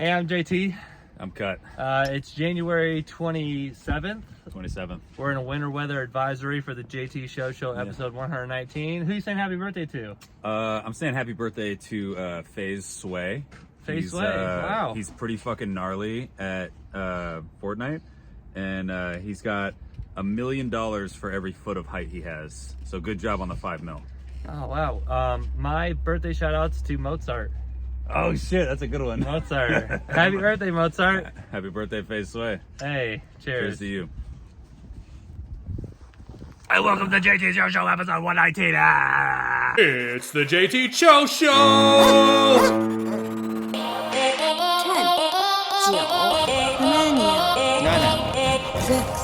Hey, I'm JT. I'm cut. It's January 27th. 27th. We're in a winter weather advisory for the JT Show episode 119. Who you saying happy birthday to? I'm saying happy birthday to FaZe Sway. FaZe Sway, wow. He's pretty fucking gnarly at Fortnite, and he's got $1 million for every foot of height he has. So good job on the 5 mil. Oh, wow. My birthday shout outs to Mozart. Oh shit, that's a good one. Mozart. Happy birthday, Mozart. Happy birthday, FaZe Sway. Hey, cheers. Cheers to you. Hey, welcome to JT Show episode 119. It's the JT Cho Show!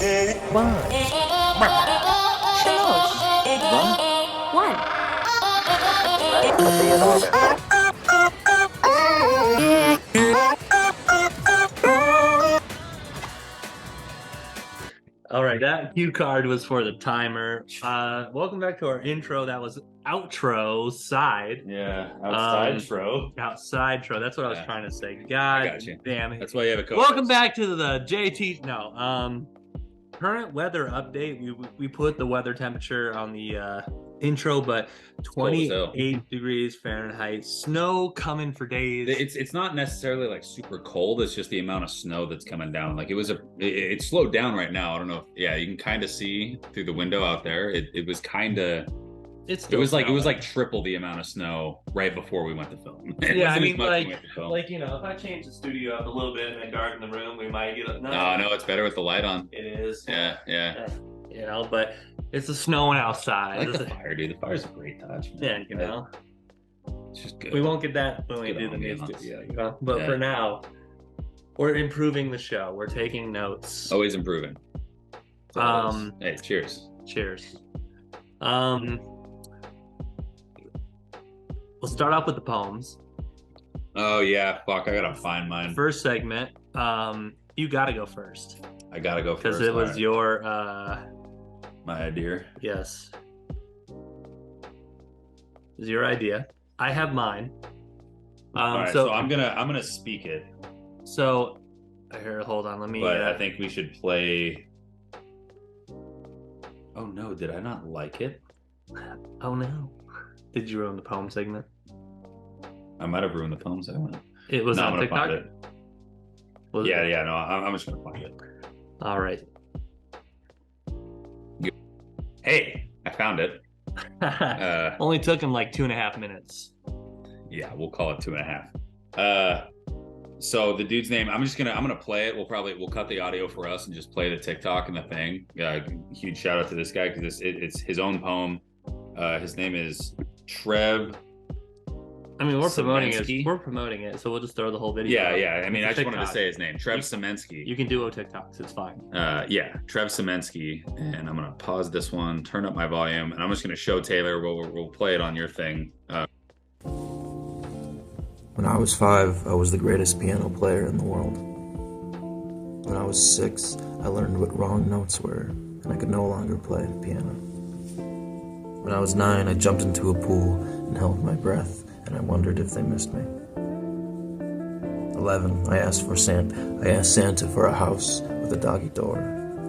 10, 9, All right, that cue card was for the timer. Welcome back to our intro. That was outro side. Yeah, Outside tro. That's what I was trying to say. God I got you. damn it. That's why you have a coach. Welcome back to the JT. Current weather update. We put the weather temperature on the intro, but 28 degrees Fahrenheit. Snow coming for days. It's not necessarily like super cold. It's just the amount of snow that's coming down. Like it slowed down right now. I don't know. Yeah, you can kind of see through the window out there. It was kind of. It was like triple the amount of snow right before we went to film. Yeah, I mean, like if I change the studio up a little bit and then darken the room, we might get no, it's better with the light on. It is. Yeah. But it's snowing outside. I like the fire, dude. The fire's a great touch. Man. Yeah, it's just good. We won't get that when we do the new studio. But for now, we're improving the show. We're taking notes. Always improving. Hey, cheers. Cheers. We'll start off with the poems. Oh yeah, fuck! I gotta find mine. First segment. You gotta go first. I gotta go first because it was your my idea. Yes, it was your idea. I have mine. All right, so I'm gonna speak it. So here, hold on. Let me. But I think we should play. Oh no! Did I not like it? Oh no! Did you ruin the poem segment? I might have ruined the poem segment. It was on TikTok. No, I'm just gonna find it. All right. Hey, I found it. Only took him like 2.5 minutes. Yeah, we'll call it 2.5. So the dude's name, I'm gonna play it. We'll cut the audio for us and just play the TikTok and the thing. Huge shout out to this guy because it's his own poem. His name is Trev. I mean, we're promoting it, so we'll just throw the whole video. Yeah. I mean, I just wanted to say his name, Trev Semensky. You can do TikToks, it's fine. Trev Semensky, and I'm gonna pause this one, turn up my volume, and I'm just gonna show Taylor. We'll play it on your thing. When I was 5, I was the greatest piano player in the world. When I was 6, I learned what wrong notes were, and I could no longer play the piano. When I was 9, I jumped into a pool and held my breath, and I wondered if they missed me. 11, I asked Santa for a house with a doggy door.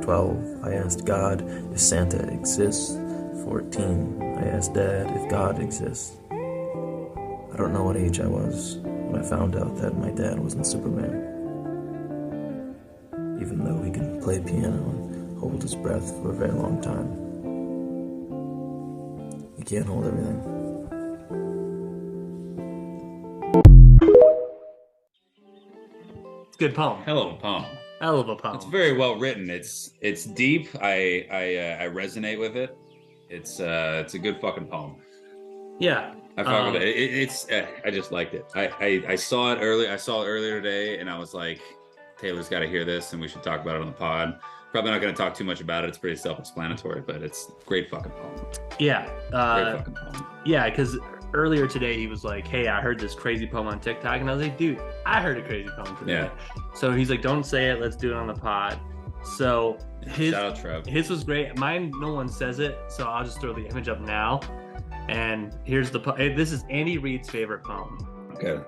12, I asked God if Santa exists. 14, I asked Dad if God exists. I don't know what age I was when I found out that my dad wasn't Superman. Even though he can play piano and hold his breath for a very long time. He can't hold everything. It's a good poem. Hell of a poem. Hell of a poem. It's very well written. It's deep. I resonate with it. It's a good fucking poem. Yeah. I fuck with it. I just liked it. I saw it early. I saw it earlier today, and I was like, Taylor's got to hear this, and we should talk about it on the pod. Probably not going to talk too much about it. It's pretty self-explanatory, but it's a great fucking poem. Yeah. Great fucking poem. Yeah, because earlier today he was like, hey, I heard this crazy poem on TikTok, and I was like, dude, I heard a crazy poem today. Yeah. So he's like, don't say it. Let's do it on the pod. So Shout out Trev. His was great. Mine, no one says it, so I'll just throw the image up now. And here's the this is Andy Reid's favorite poem. Okay.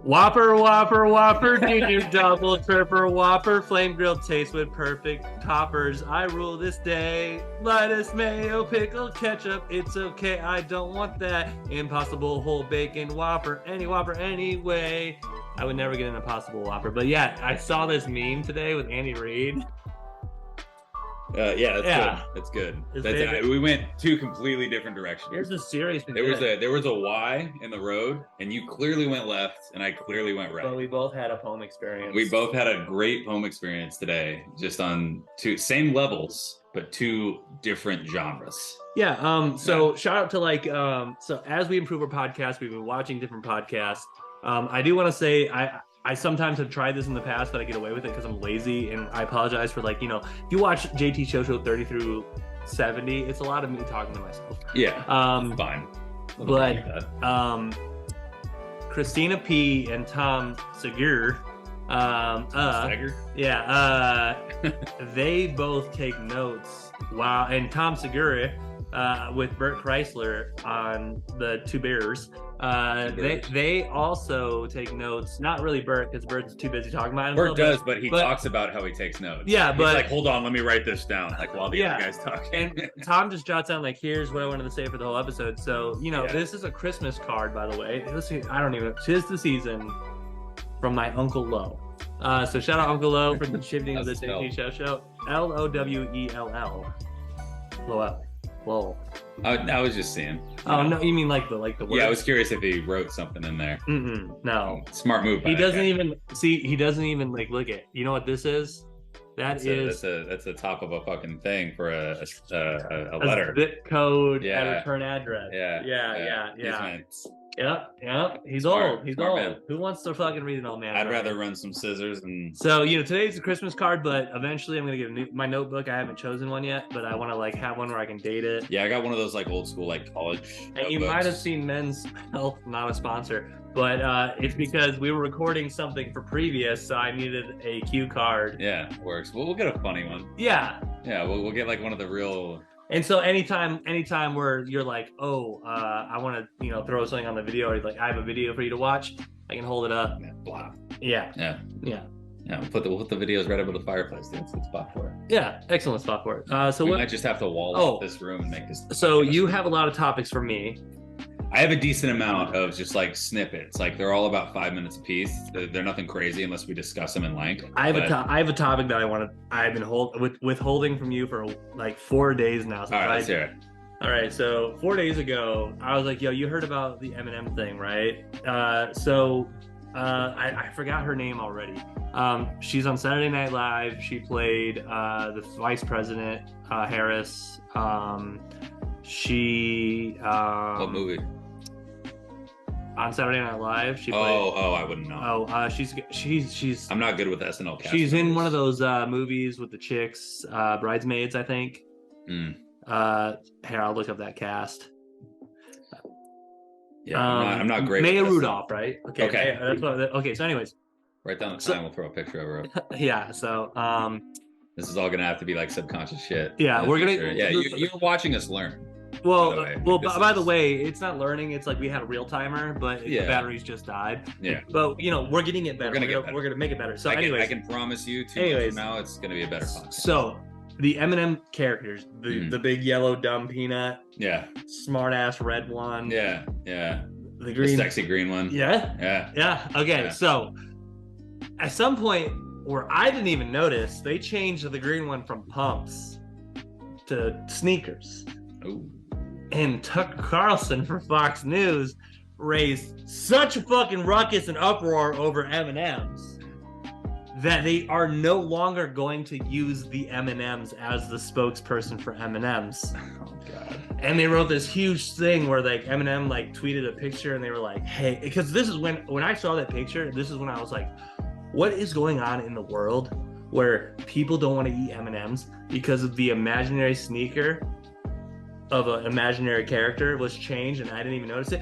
Whopper, Whopper, Whopper, Junior Double, Tripper, Whopper, Flame Grilled taste with perfect toppers. I rule this day. Lettuce, mayo, pickle, ketchup. It's okay, I don't want that. Impossible whole bacon Whopper. Any Whopper anyway. I would never get an Impossible Whopper. But yeah, I saw this meme today with Andy Reid. Yeah, that's good. We went two completely different directions. Here's a serious thing. There was a Y in the road, and you clearly went left, and I clearly went right. But we both had a home experience. We both had a great home experience today, just on two same levels, but two different genres. Yeah. So shout out to so as we improve our podcast, we've been watching different podcasts. I do want to say I sometimes have tried this in the past, but I get away with it because I'm lazy, and I apologize for if you watch JT Show 30 through 70, it's a lot of me talking to myself. Yeah, fine. But Christina P and Tom Segura, they both take notes. Wow, and Tom Segura with Bert Chrysler on the Two Bears. They also take notes. Not really Bert, because Bert's too busy talking about himself. Bert does, but he talks about how he takes notes. Yeah, he's like, hold on, let me write this down. While the other guy's talking. And Tom just jots down here's what I wanted to say for the whole episode. So this is a Christmas card, by the way. I don't even. 'Tis the season from my Uncle Lo. So shout out Uncle Lo for contributing to the JT Show. Lowell. Lowell. I was just seeing. Oh no, you mean the word? Yeah, I was curious if he wrote something in there. No, smart move. He doesn't even look at. You know what this is? That's the top of a fucking thing for a letter. Zip code and return address. Yeah. Yep. He's old. He's old. Man. Who wants to fucking read an old man? I'd rather run some scissors and. So today's a Christmas card, but eventually I'm gonna get my notebook. I haven't chosen one yet, but I want to have one where I can date it. Yeah, I got one of those old school college. And notebooks. You might have seen Men's Health, not a sponsor, but it's because we were recording something for previous, so I needed a cue card. Yeah, works. Well, we'll get a funny one. Yeah. Yeah, we'll get one of the real. And so anytime where you're I want to throw something on the video, or I have a video for you to watch, I can hold it up. Blah. Yeah. We'll put the videos right over the fireplace. That's a good spot for it. Yeah, excellent spot for it. So we might just have to wall up this room and make this. So you have a lot of topics for me. I have a decent amount of just snippets. They're all about 5 minutes a piece. They're nothing crazy unless we discuss them in length. I have a topic that I've been withholding from you for 4 days now. All right, let's hear it. All right, so 4 days ago, I was yo, you heard about the Eminem thing, right? I forgot her name already. She's on Saturday Night Live. She played the Vice President Harris. What movie? On Saturday Night Live, she played. I wouldn't know. She's. I'm not good with SNL cast. She's in one of those movies with the chicks, Bridesmaids, I think. Here, I'll look up that cast. Yeah, I'm not great. Maya Rudolph, right? Okay. Okay. So, anyways, write down the time. We'll throw a picture over it. Yeah. So, this is all gonna have to be subconscious shit. Yeah, we're gonna. Yeah, you're watching us learn. Well, by the way, it's not learning. It's we had a real timer, but the batteries just died. Yeah. But we're getting it better. We're gonna make it better. So, anyways, I can promise you, 2 months from now, it's gonna be a better podcast. So, the Eminem characters, the big yellow dumb peanut, smart ass red one, the green, sexy green one, Okay, so at some point where I didn't even notice, they changed the green one from pumps to sneakers. Ooh. And Tucker Carlson for Fox News raised such a fucking ruckus and uproar over M&Ms that they are no longer going to use the M&Ms as the spokesperson for M&Ms. Oh god. And they wrote this huge thing where Eminem tweeted a picture, and they were hey, because this is when I saw that picture, this is when I was what is going on in the world where people don't want to eat M&Ms because of the imaginary sneaker of an imaginary character was changed, and I didn't even notice it.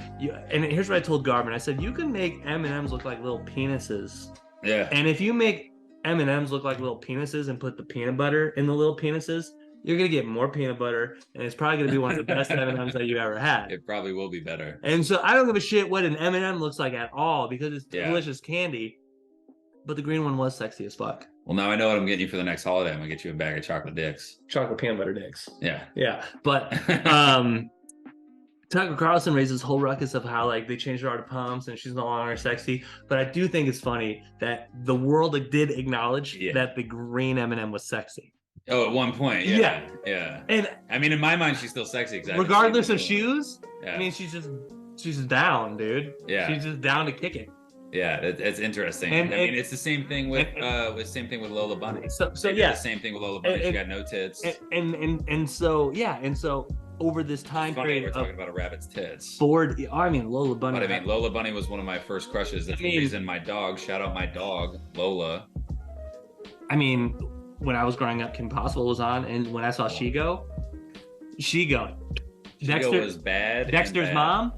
And here's what I told Garvin. I said, you can make M&Ms look like little penises. Yeah. And if you make M&Ms look like little penises and put the peanut butter in the little penises, you're gonna get more peanut butter, and it's probably gonna be one of the best M&Ms that you ever had. It probably will be better. And so I don't give a shit what an M&M looks like at all because it's delicious candy. But the green one was sexy as fuck. Well, now I know what I'm getting you for the next holiday. I'm gonna get you a bag of chocolate dicks. Chocolate peanut butter dicks. Yeah. Yeah. But Tucker Carlson raised this whole ruckus of how like they changed her art of pumps and she's no longer sexy. But I do think it's funny that the world did acknowledge that the green M&M was sexy. Oh, at one point, yeah. And I mean, in my mind, she's still sexy. Regardless of shoes, I mean, she's just down, dude. Yeah, she's just down to kick it. Yeah, it's interesting. I mean, it's the same thing with Lola Bunny. So the same thing with Lola Bunny. She got no tits. And so over this time period, we're talking about a rabbit's tits. I mean, Lola Bunny. But I mean, Lola Bunny was one of my first crushes. That's the reason my dog. Shout out my dog, Lola. I mean, when I was growing up, Kim Possible was on, and when I saw Shigo. Dexter was bad. Dexter's mom.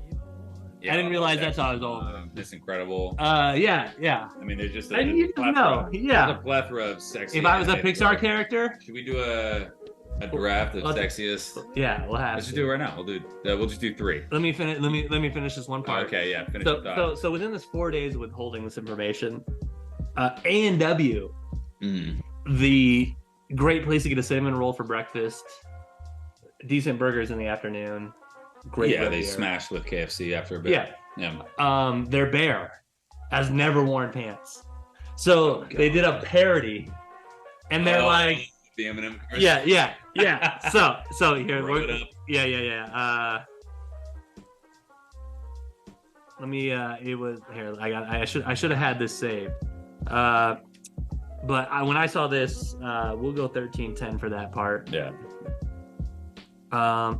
Yeah, I didn't realize that's how I was old. It's incredible. Yeah. I mean, there's just a plethora of sexy. If I was a Pixar character, should we do a draft of sexiest? Yeah, we'll have. Let's just do it right now. We'll just do 3. Let me finish. Let me finish this one part. Okay, yeah. Finish. So within this 4 days of withholding this information, A&W, the great place to get a cinnamon roll for breakfast, decent burgers in the afternoon. Great. Yeah, they smashed with KFC after a bit. Yeah. Their bear has never worn pants, so they did a parody, and they're like the M&M. Yeah. So here, let me. It was here. I should have had this saved. But when I saw this, we'll go 13:10 for that part. Yeah.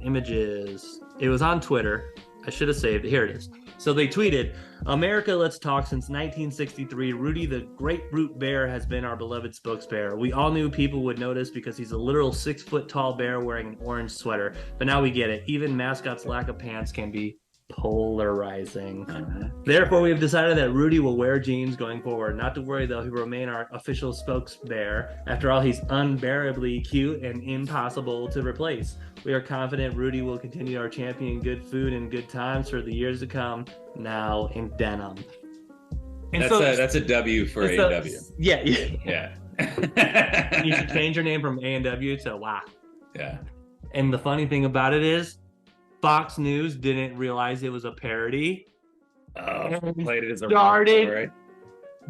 Images. It was on Twitter. I should have saved it. Here it is. So they tweeted, America, let's talk. Since 1963, Rudy the Great Brute Bear has been our beloved spokesbear. We all knew people would notice because he's a literal 6-foot tall bear wearing an orange sweater. But now we get it. Even mascots' lack of pants can be polarizing. Therefore, we have decided that Rudy will wear jeans going forward. Not to worry, though, he will remain our official spokesbear. After all, he's unbearably cute and impossible to replace. We are confident Rudy will continue our champion good food and good times for the years to come, now in denim. And that's a W for A&W. Yeah. Yeah. You should change your name from A&W to WA. Yeah. And the funny thing about it is, Fox News didn't realize it was a parody. Played it as a started right?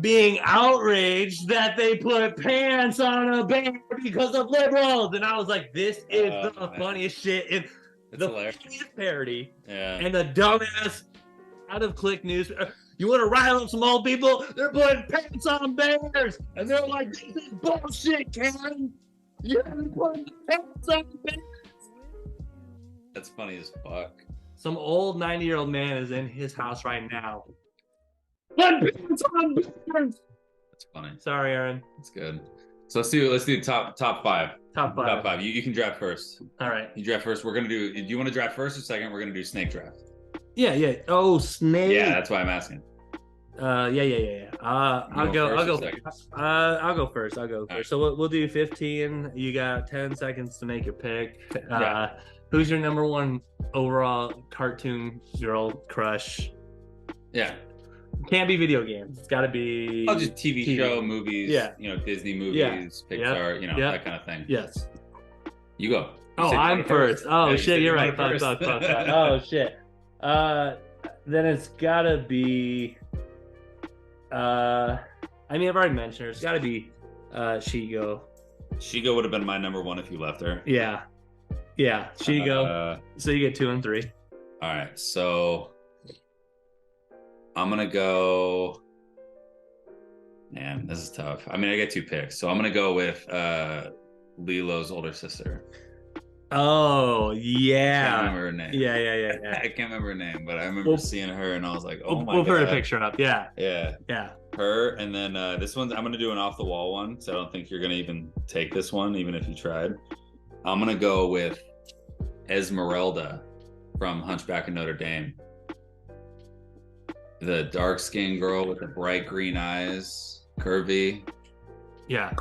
Being outraged that they put pants on a bear because of liberals, and I was like, "This is the funniest shit in the funniest parody." Yeah. And the dumbass out of click news. You want to rile up some old people? They're putting pants on bears, and they're like, "This is bullshit, Karen. You're putting pants on bears." That's funny as fuck. Some old 90-year-old man is in his house right now. That's funny. Sorry, Aaron. That's good. So let's do top 5. Top five. You can draft first. All right. You draft first. We're gonna do. Do you want to draft first or second? We're gonna do snake draft. Yeah. Oh, snake. Yeah, that's why I'm asking. Yeah. I'll go first. Right. So we'll do 15. You got 10 seconds to make your pick. Who's your number one overall cartoon girl crush? Yeah. Can't be video games. It's got to be. Oh, just TV show, movies. Yeah. Disney movies, Pixar. That kind of thing. Yes. You go. I'm first. Oh shit, you're right. Fuck. Oh shit. Then it's got to be. I mean, I've already mentioned her. It's got to be Shigo. Shigo would have been my number 1 if you left her. Yeah, Shigo. So you get 2 and 3. All right, so I'm gonna go. Man, this is tough. I mean, I get 2 picks, so I'm gonna go with Lilo's older sister. Oh yeah. I can't remember her name. Yeah. I can't remember her name, but I remember seeing her and I was like, oh my god. We'll put a picture up. Yeah. Her, and then this one's I'm gonna do an off the wall one, so I don't think you're gonna even take this one, even if you tried. I'm gonna go with Esmeralda from Hunchback of Notre Dame. The dark-skinned girl with the bright green eyes, curvy. Yeah.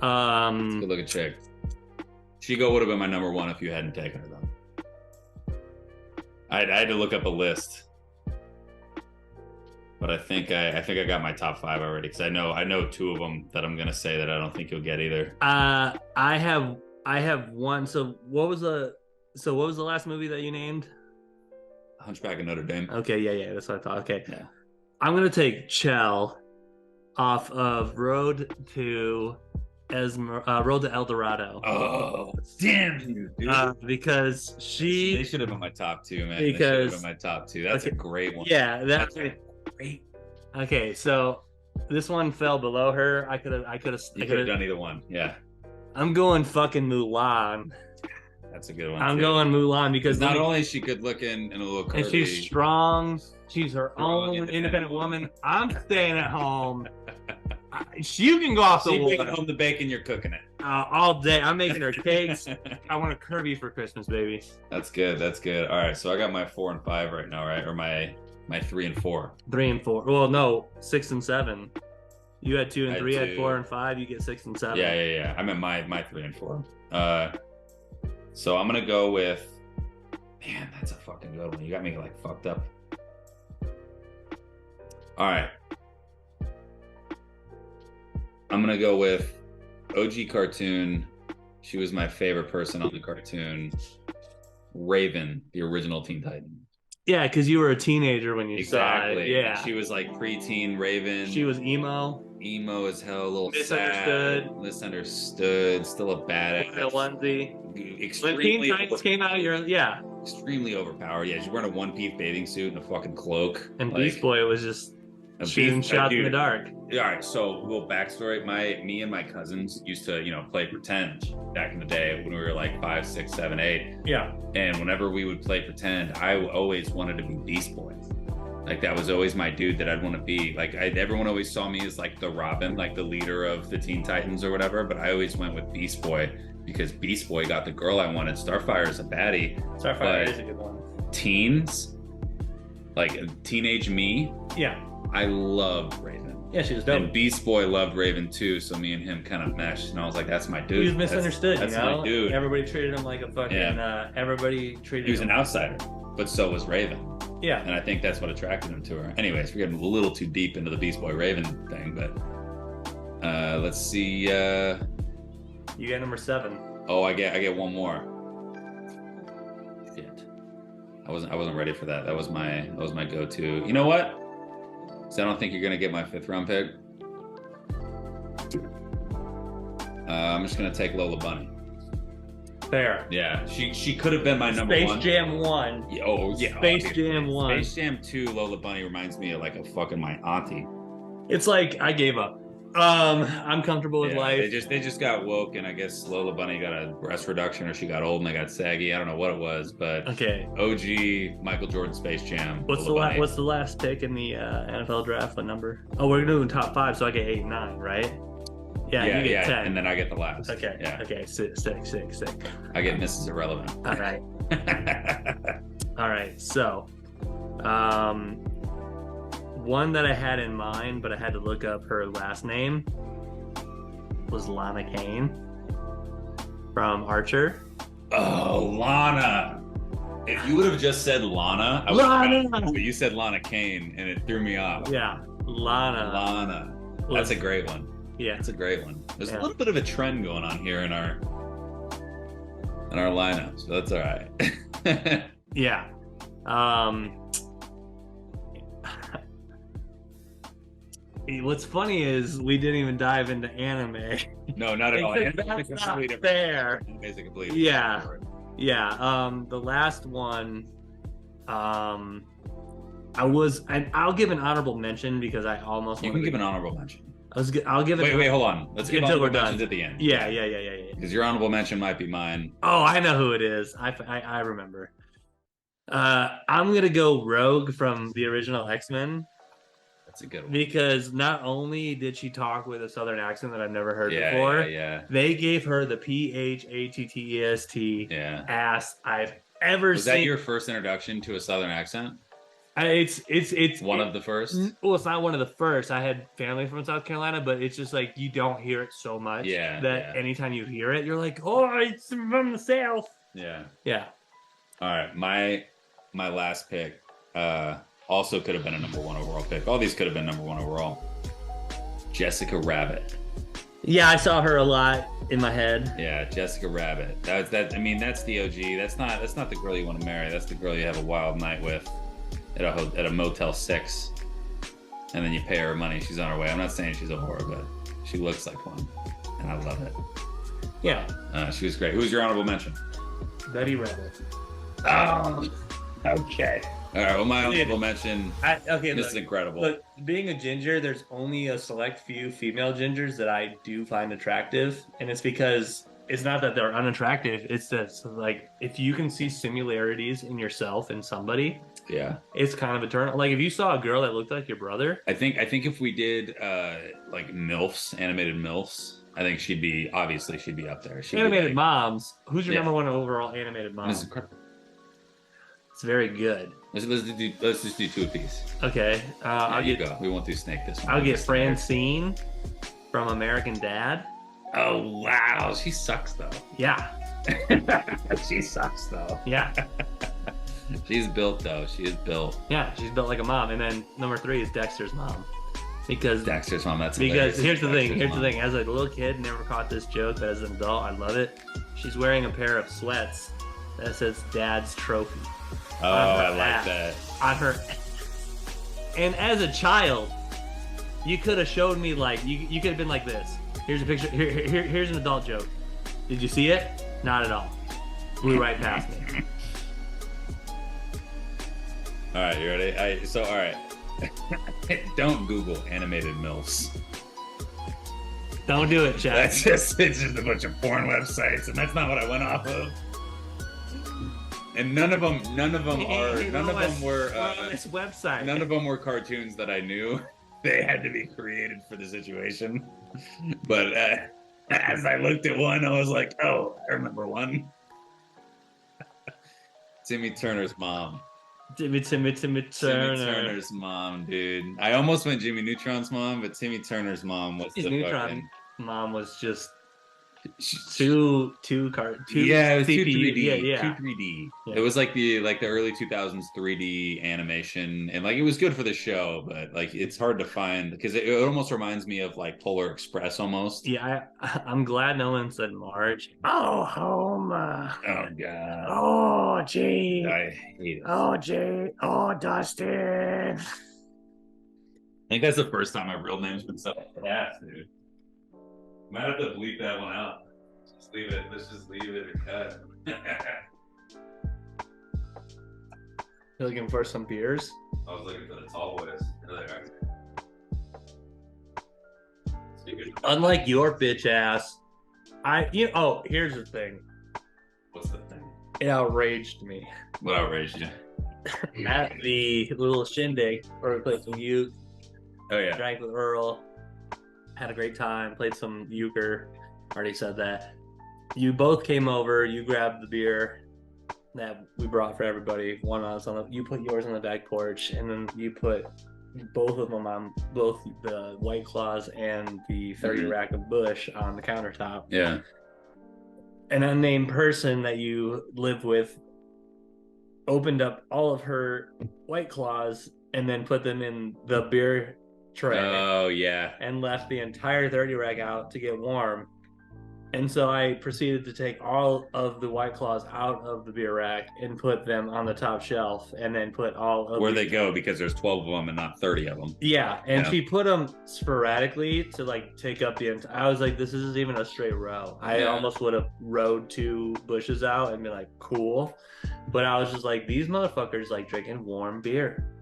Good looking chick. Chico would have been my number one if you hadn't taken her though. I had to look up a list, but I think I got my top 5 already because I know 2 of them that I'm gonna say that I don't think you'll get either. I have one. So what was the last movie that you named? Hunchback of Notre Dame. Okay, yeah, that's what I thought. Okay, Yeah. I'm gonna take Chell off of Road to El Dorado. Oh, damn you, dude. Because they should have been my top 2, man. Because, they should have been my top 2. That's a great one. Yeah, that's great. Okay, so this one fell below her. I could have done either one. Yeah. I'm going fucking Mulan. That's a good one. I'm going Mulan because not only is she good looking and a little curvy, and she's strong. She's her own independent woman. I'm staying at home. You can go off the wall. Taking home the bacon, you're cooking it all day. I'm making her cakes. I want a Kirby for Christmas, baby. That's good. All right, so I got my 4 and 5 right now, right? Or my 3 and 4. 3 and 4. Well, no, 6 and 7. You had 2 and 3. I had 4 and 5. You get 6 and 7. Yeah. I meant my 3 and 4. So I'm gonna go with. Man, that's a fucking good one. You got me like fucked up. All right. I'm gonna go with OG cartoon. She was my favorite person on the cartoon. Raven, the original Teen Titan. Yeah, because you were a teenager when you exactly. saw it. Yeah, she was like preteen Raven. She was emo as hell, a little misunderstood, still a badass. A onesie. Extremely when Teen Titans came out, extremely overpowered. Yeah, she's wearing a one-piece bathing suit and a fucking cloak. And like, Beast Boy was just shooting shots in the dark. All right, so a little backstory. Me and my cousins used to, play pretend back in the day when we were like 5, 6, 7, 8. Yeah. And whenever we would play pretend, I always wanted to be Beast Boy. Like that was always my dude that I'd want to be. Like everyone always saw me as like the Robin, like the leader of the Teen Titans or whatever. But I always went with Beast Boy because Beast Boy got the girl I wanted. Starfire is a baddie. Starfire is a good one. Teens, like teenage me. Yeah. I loved Raven. Yeah, she was dope. And Beast Boy loved Raven too, so me and him kind of meshed, and I was like, "That's my dude." He was misunderstood. That's my dude. Everybody treated him like a fucking. Yeah. Everybody treated. He was an outsider, but so was Raven. Yeah. And I think that's what attracted him to her. Anyways, we're getting a little too deep into the Beast Boy Raven thing, but let's see. You get number 7. Oh, I get one more. Shit. I wasn't ready for that. That was my go-to. You know what? So I don't think you're gonna get my 5th round pick. I'm just gonna take Lola Bunny. Fair. Yeah, she could have been my number 1. Space Jam 1. Oh yeah. Space Jam 1. Space Jam 2. Lola Bunny reminds me of like a fucking my auntie. It's like I gave up. I'm comfortable with life. They just got woke, and I guess Lola Bunny got a breast reduction, or she got old and they got saggy. I don't know what it was, but okay. OG Michael Jordan Space Jam. What's the last pick in the NFL draft? What number? Oh, we're doing top 5, so I get 8 and 9, right? Yeah, you get 10. And then I get the last. Okay. Yeah. Okay. Sick. I get Mrs. Irrelevant. All right. All right. So, one that I had in mind, but I had to look up her last name, was Lana Kane from Archer. Oh, Lana. If you would have just said Lana, I would have, but you said Lana Kane, and it threw me off. Yeah, Lana. That's a great one. Yeah, that's a great one. There's a little bit of a trend going on here in our lineup, so that's all right. Yeah. What's funny is we didn't even dive into anime. No, not at all. That's not fair. Yeah. The last one, I'll give an honorable mention because I almost. You can give an honorable mention. I'll give it. Wait, hold on. Let's get honorable mentions at the end. Yeah. Because your honorable mention might be mine. Oh, I know who it is. I remember. I'm gonna go Rogue from the original X-Men. That's a good one. Because not only did she talk with a southern accent that I've never heard before, they gave her the PHATTEST ass I've ever seen. Was that your first introduction to a southern accent? It's one of the first. Well, it's not one of the first. I had family from South Carolina, but it's just like you don't hear it so much. Yeah, that yeah. anytime you hear it, you're like, oh, it's from the South. Yeah. Yeah. All right, my last pick also could have been a number 1 overall pick. All these could have been number 1 overall. Jessica Rabbit. Yeah, I saw her a lot in my head. Yeah, Jessica Rabbit. That. I mean, that's the OG. That's not the girl you want to marry. That's the girl you have a wild night with at a Motel 6, and then you pay her money. She's on her way. I'm not saying she's a whore, but she looks like one, and I love it. Yeah. She was great. Who was your honorable mention? Betty Rabbit. Oh, okay. All right. Well, my honorable mention. This is incredible. Look, being a ginger, there's only a select few female gingers that I do find attractive, and it's because it's not that they're unattractive. It's that like if you can see similarities in yourself and somebody, yeah, it's kind of eternal. Like if you saw a girl that looked like your brother, I think if we did like MILFs, animated MILFs, I think she'd be up there. Animated moms. Who's your number 1 overall animated mom? This is incredible. It's very good. Let's just do 2 apiece. Okay. I'll go. We won't do Snake this one. I'll get Francine from American Dad. Oh wow, she sucks though. Yeah. She sucks though. Yeah. She's built though. She is built. Yeah, she's built like a mom. And then number 3 is Dexter's mom. Because Dexter's mom, that's because hilarious. here's the thing. As a little kid, never caught this joke, but as an adult, I love it. She's wearing a pair of sweats that says Dad's Trophy. Oh, I like that. On her. And as a child, you could have showed me like you could have been like this. Here's a picture. Here's an adult joke. Did you see it? Not at all. Blew right past me. All right, you ready? All right. Don't Google animated MILFs. Don't do it, Chad. It's just a bunch of porn websites, and that's not what I went off of. And none of them were on this website. None of them were cartoons that I knew. They had to be created for the situation. But as I looked at one, I was like, oh, I remember one. Timmy Turner's mom. Timmy Turner. Timmy Turner's mom, dude. I almost went Jimmy Neutron's mom, but Timmy Turner's mom was the fucking... mom was just two yeah, it was CPU. 2 3D. Yeah. 2 3D. Yeah. It was like the early 2000s 3D animation, and like it was good for the show, but like it's hard to find because it almost reminds me of like Polar Express almost. Yeah, I'm glad no one said Marge. Oh, Homer. Oh god. Oh, gee. I hate it. Oh, gee. Oh, Dustin. I think that's the first time my real name's been said fast, dude. Might have to bleep that one out. Just leave it. Let's just leave it and cut. You looking for some beers? I was looking for the tall boys. There they are. Unlike your bitch ass, here's the thing. What's the thing? It outraged me. What outraged you? At the little shindig where we played some uke. Oh yeah. Drank with Earl. Had a great time. Played some euchre. Already said that. You both came over. You grabbed the beer that we brought for everybody. One on us you put yours on the back porch, and then you put both of them on both the White Claws and the 30 rack of Bush on the countertop. Yeah. An unnamed person that you live with opened up all of her White Claws and then put them in the beer tray. Oh yeah. And left the entire 30 rack out to get warm. And so I proceeded to take all of the White Claws out of the beer rack and put them on the top shelf, and then put all of where they go, because there's 12 of them and not 30 of them. Yeah, and she put them sporadically to like take up the entire. I was like, this isn't even a straight row. I almost would have rowed 2 bushes out and been like, cool. But I was just like, these motherfuckers like drinking warm beer.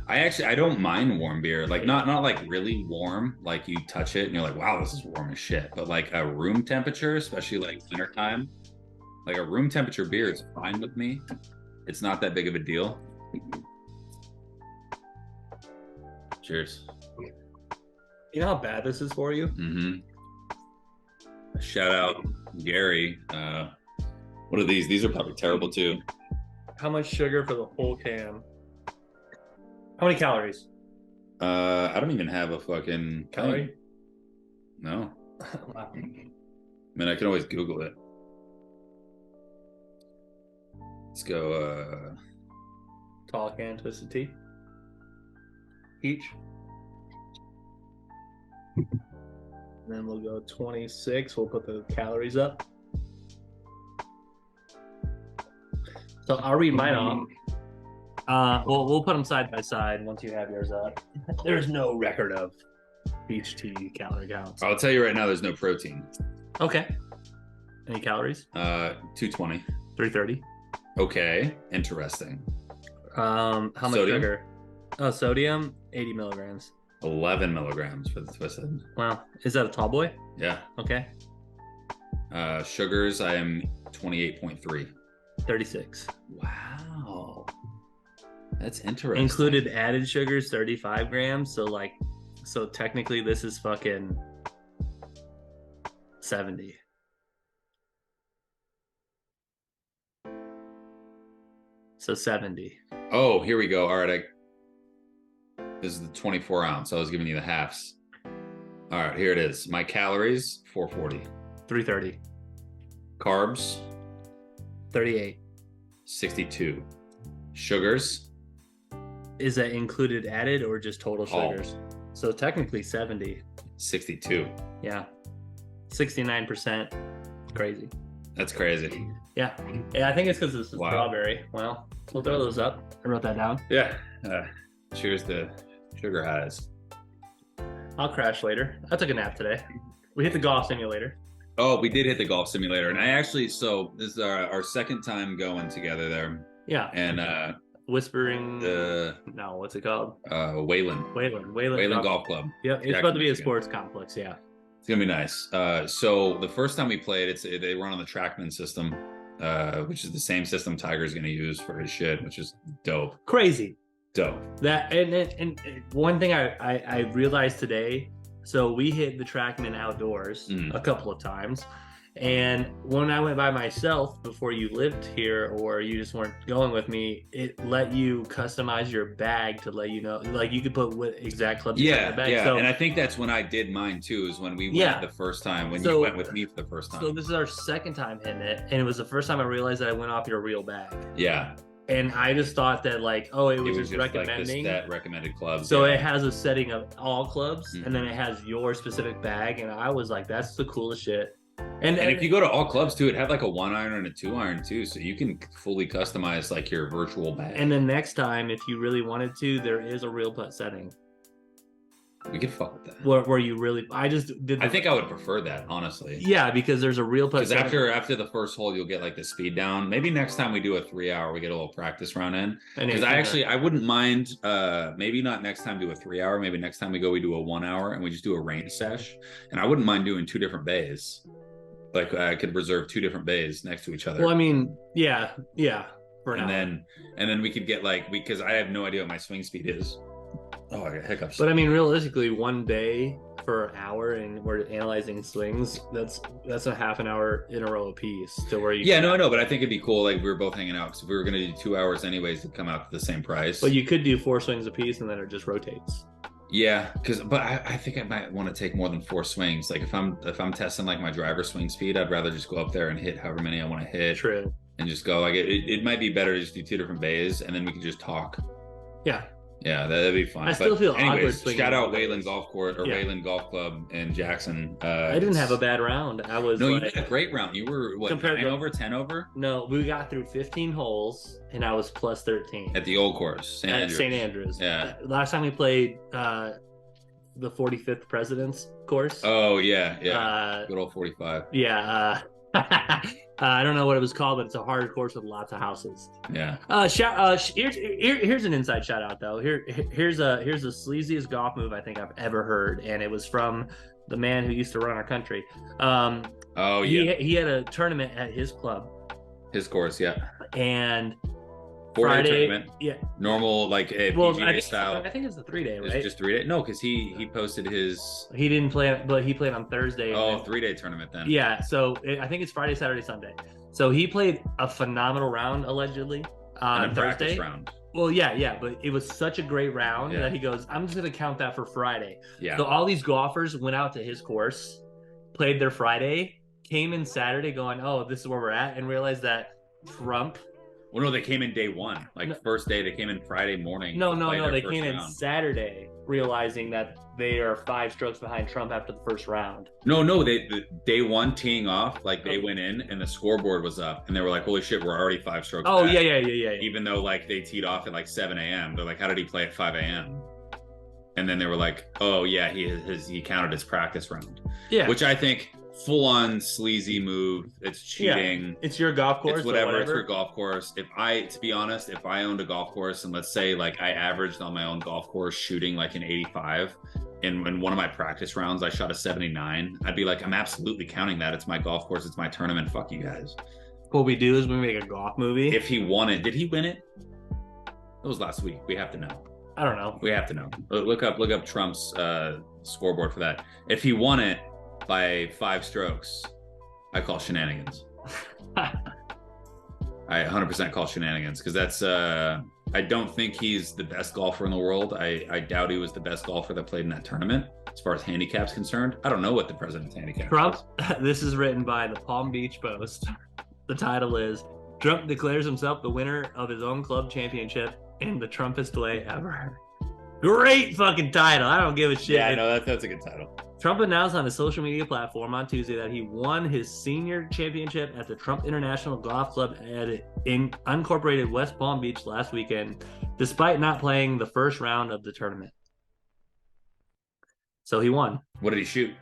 I don't mind warm beer, like not like really warm, like you touch it and you're like, wow, this is warm as shit. But like a room temperature, especially like winter time, like a room temperature beer is fine with me. It's not that big of a deal. Cheers. You know how bad this is for you? Mm-hmm. Shout out Gary. What are these? These are probably terrible too. How much sugar for the whole can? How many calories? I don't even have a fucking Calorie? No. Wow. I mean, I can always Google it. Let's go. Tall can, twisted tea. Each. And then we'll go 26. We'll put the calories up. So I'll read mine off. We'll put them side by side once you have yours up. There's no record of each tea calorie counts. I'll tell you right now, there's no protein. Okay. Any calories? 220. 330. Okay, interesting. How much Sodium? sugar? Oh, sodium, 80 milligrams. 11 milligrams for the twisted. Wow. Is that a tall boy? Yeah. Okay. Sugars, I am 28.3. 36. Wow. That's interesting. Included added sugars, 35 grams. So technically this is fucking 70. So 70. Oh, here we go. All right. This is the 24 ounce. I was giving you the halves. All right, here it is. My calories, 440. 330. Carbs, 38. 62. Sugars, Is that included added or just total All. sugars? So technically 70. 62. Yeah. 69%. Crazy. That's crazy. Yeah. Yeah, I think it's because it's a Wow. strawberry. Well, we'll throw those up. I wrote that down. Yeah. Cheers to sugar highs. I'll crash later. I took a nap today. We hit the golf simulator. Oh, we did hit the golf simulator. And I actually, so this is our second time going together there. Yeah. And Whispering. the No, what's it called? Wayland Wayland Golf Club. Yep. It's Jackson, about to be a Michigan. sports complex. Yeah. It's gonna be nice. So the first time we played, they run on the TrackMan system, which is the same system Tiger's gonna use for his shit, which is dope. Crazy. Dope. That and one thing I realized today. So we hit the TrackMan outdoors a couple of times, and when I went by myself before you lived here, or you just weren't going with me, it let you customize your bag to let you know, like you could put what exact clubs you have in the bag. Yeah. So, And I think that's when I did mine too, is when we went Yeah. the first time, when So- you went with me for the first time. so this is our second time hitting it, and it was the first time I realized that I went off your real bag, Yeah. and I just thought that like, oh, it was just like recommending. that recommended clubs. So yeah. it has a setting of all clubs, Mhm. and then it has your specific bag, and I was like, that's the coolest shit. And if you go to all clubs too, it had like a 1-iron and a 2-iron too, so you can fully customize like your virtual bag. and then next time, if you really wanted to, there is a real putt setting we could fuck with that. where you really. I just did. I think I would prefer that, honestly. Yeah, because there's a real putt Because setting. after the first hole, you'll get like the speed down. Maybe next time we do a 3-hour, we get a little practice round in. And Because it's- I wouldn't mind. Maybe not next time do a 3-hour. Maybe next time we go, we do a 1-hour and we just do a range sesh. And I wouldn't mind doing 2 different bays. Like I could reserve 2 different bays next to each other. Well, I mean, yeah. For now. and then we could get like, because I have no idea what my swing speed is. Oh, I got hiccups. But I mean, realistically, one bay for an hour, and we're analyzing swings. That's a half an hour in a row a piece to where you. Yeah, no, I know, but I think it'd be cool. Like we were both hanging out, because if we were going to do 2 hours anyways, to come out to the same price. But you could do 4 swings a piece, and then it just rotates. Yeah, but I think I might want to take more than 4 swings. Like if I'm testing like my driver swing speed, I'd rather just go up there and hit however many I want to hit. True. And just go. Like it might be better to just do 2 different bays, and then we can just talk. Yeah. Yeah, that'd be fun. I still feel awkward anyways, swinging shout out both Wayland ways. Golf Court or Yeah. Wayland Golf Club in Jackson. I didn't have a bad round. I was No, you like, had a great round. You were what, Compared 9 to- over, 10 over no, we got through 15 holes, and I was plus 13 at the old course, St. at Andrews. St. Andrews. Yeah. Last time we played the 45th President's course. Oh yeah. Good old 45. Yeah. I don't know what it was called, but it's a hard course with lots of houses. Yeah. Here's an inside shout out though. Here's the sleaziest golf move I think I've ever heard, and it was from the man who used to run our country. Oh yeah. He had a tournament at his club, His course. Yeah. and 4-day Friday, tournament. yeah. Normal like a Well, PGA style. I think it's a 3-day, It's right? just 3 days. No, because he posted his He didn't play, but he played on Thursday. and then- 3-day tournament then. Yeah, so I think it's Friday, Saturday, Sunday. So he played a phenomenal round allegedly And on a practice Thursday. round. Well, yeah, but it was such a great round that he goes, I'm just going to count that for Friday. Yeah. So all these golfers went out to his course, played their Friday, came in Saturday going, oh, this is where we're at, and realized that Trump. Well, no, they came in day one. First day, they came in Friday morning. No, they came in Saturday, realizing that they are 5 strokes behind Trump after the first round. No, day one teeing off, like they went in and the scoreboard was up, and they were like, holy shit, we're already 5 strokes Oh, back. Yeah. Even though like they teed off at like 7 a.m. They're like, how did he play at 5 a.m.? And then they were like, oh yeah, he counted his practice round. Yeah. Which I think full-on sleazy move. It's cheating. Yeah. It's your golf course. It's whatever. It's your golf course. To be honest, if I owned a golf course and let's say like I averaged on my own golf course shooting like an 85, and in one of my practice rounds I shot a 79, I'd be like, I'm absolutely counting that. It's my golf course. It's my tournament. Fuck you guys. What we do is we make a golf movie. If he won it, did he win it? It was last week. We have to know. I don't know. We have to know. Look up Trump's scoreboard for that. If he won it by 5 strokes, I call shenanigans. I 100% call shenanigans because that's I don't think he's the best golfer in the world. I doubt he was the best golfer that played in that tournament as far as handicap's concerned. I don't know what the president's handicap Trump, is. This is written by the Palm Beach Post. The title is Trump declares himself the winner of his own club championship in the Trumpest way ever. Great fucking title. I don't give a shit. Yeah, no, that's a good title. Trump announced on his social media platform on Tuesday that he won his senior championship at the Trump International Golf Club in unincorporated West Palm Beach last weekend, despite not playing the first round of the tournament. So he won. What did he shoot?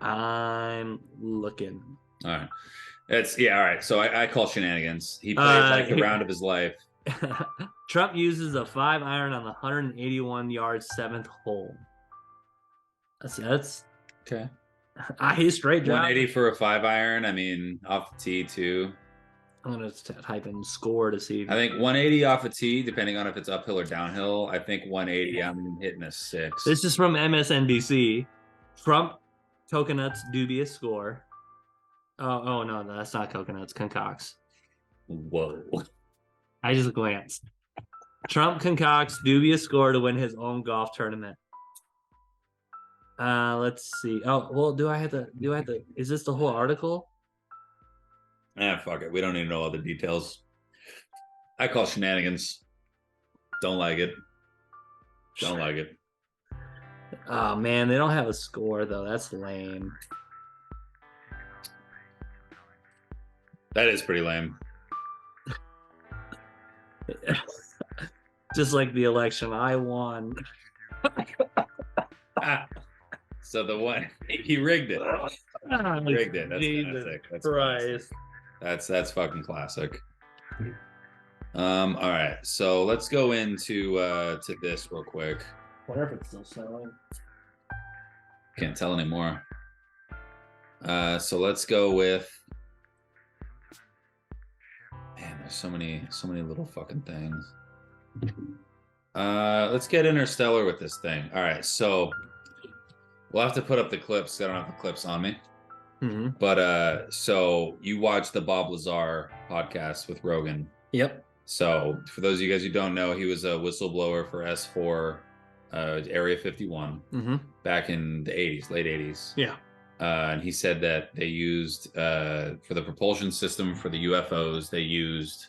I'm looking. All right. All right. So I call shenanigans. He played like the round of his life. Trump uses a 5-iron on the 181-yard 7th hole. That's okay. He's straight drop. 180 for a 5-iron. I mean, off the tee too. I'm gonna type in score to see. I think 180 off a tee, depending on if it's uphill or downhill. I think 180. I'm hitting a 6. This is from MSNBC. Trump coconuts dubious score. Oh no, that's not coconuts. Concocts. Whoa. I just glanced. Trump concocts dubious score to win his own golf tournament. Let's see. Oh, well, do I have to is this the whole article? Fuck it. We don't need to know all the details. I call shenanigans. Don't like it. Don't like it. Oh man, they don't have a score though. That's lame. That is pretty lame. Just like the election, I won. So the one he rigged it. Rigged it. That's Jesus classic. That's Christ. Classic. That's fucking classic. All right. So let's go into to this real quick. Wonder if it's still selling. Can't tell anymore. So let's go with. Man, there's so many little fucking things. Let's get Interstellar with this thing. All right, so we'll have to put up the clips. I don't have the clips on me. Mm-hmm. But so you watched the Bob Lazar podcast with Rogan. Yep. So for those of you guys who don't know, he was a whistleblower for S4 Area 51 back in the 80s, late 80s. Yeah. And he said that they used for the propulsion system for the UFOs, they used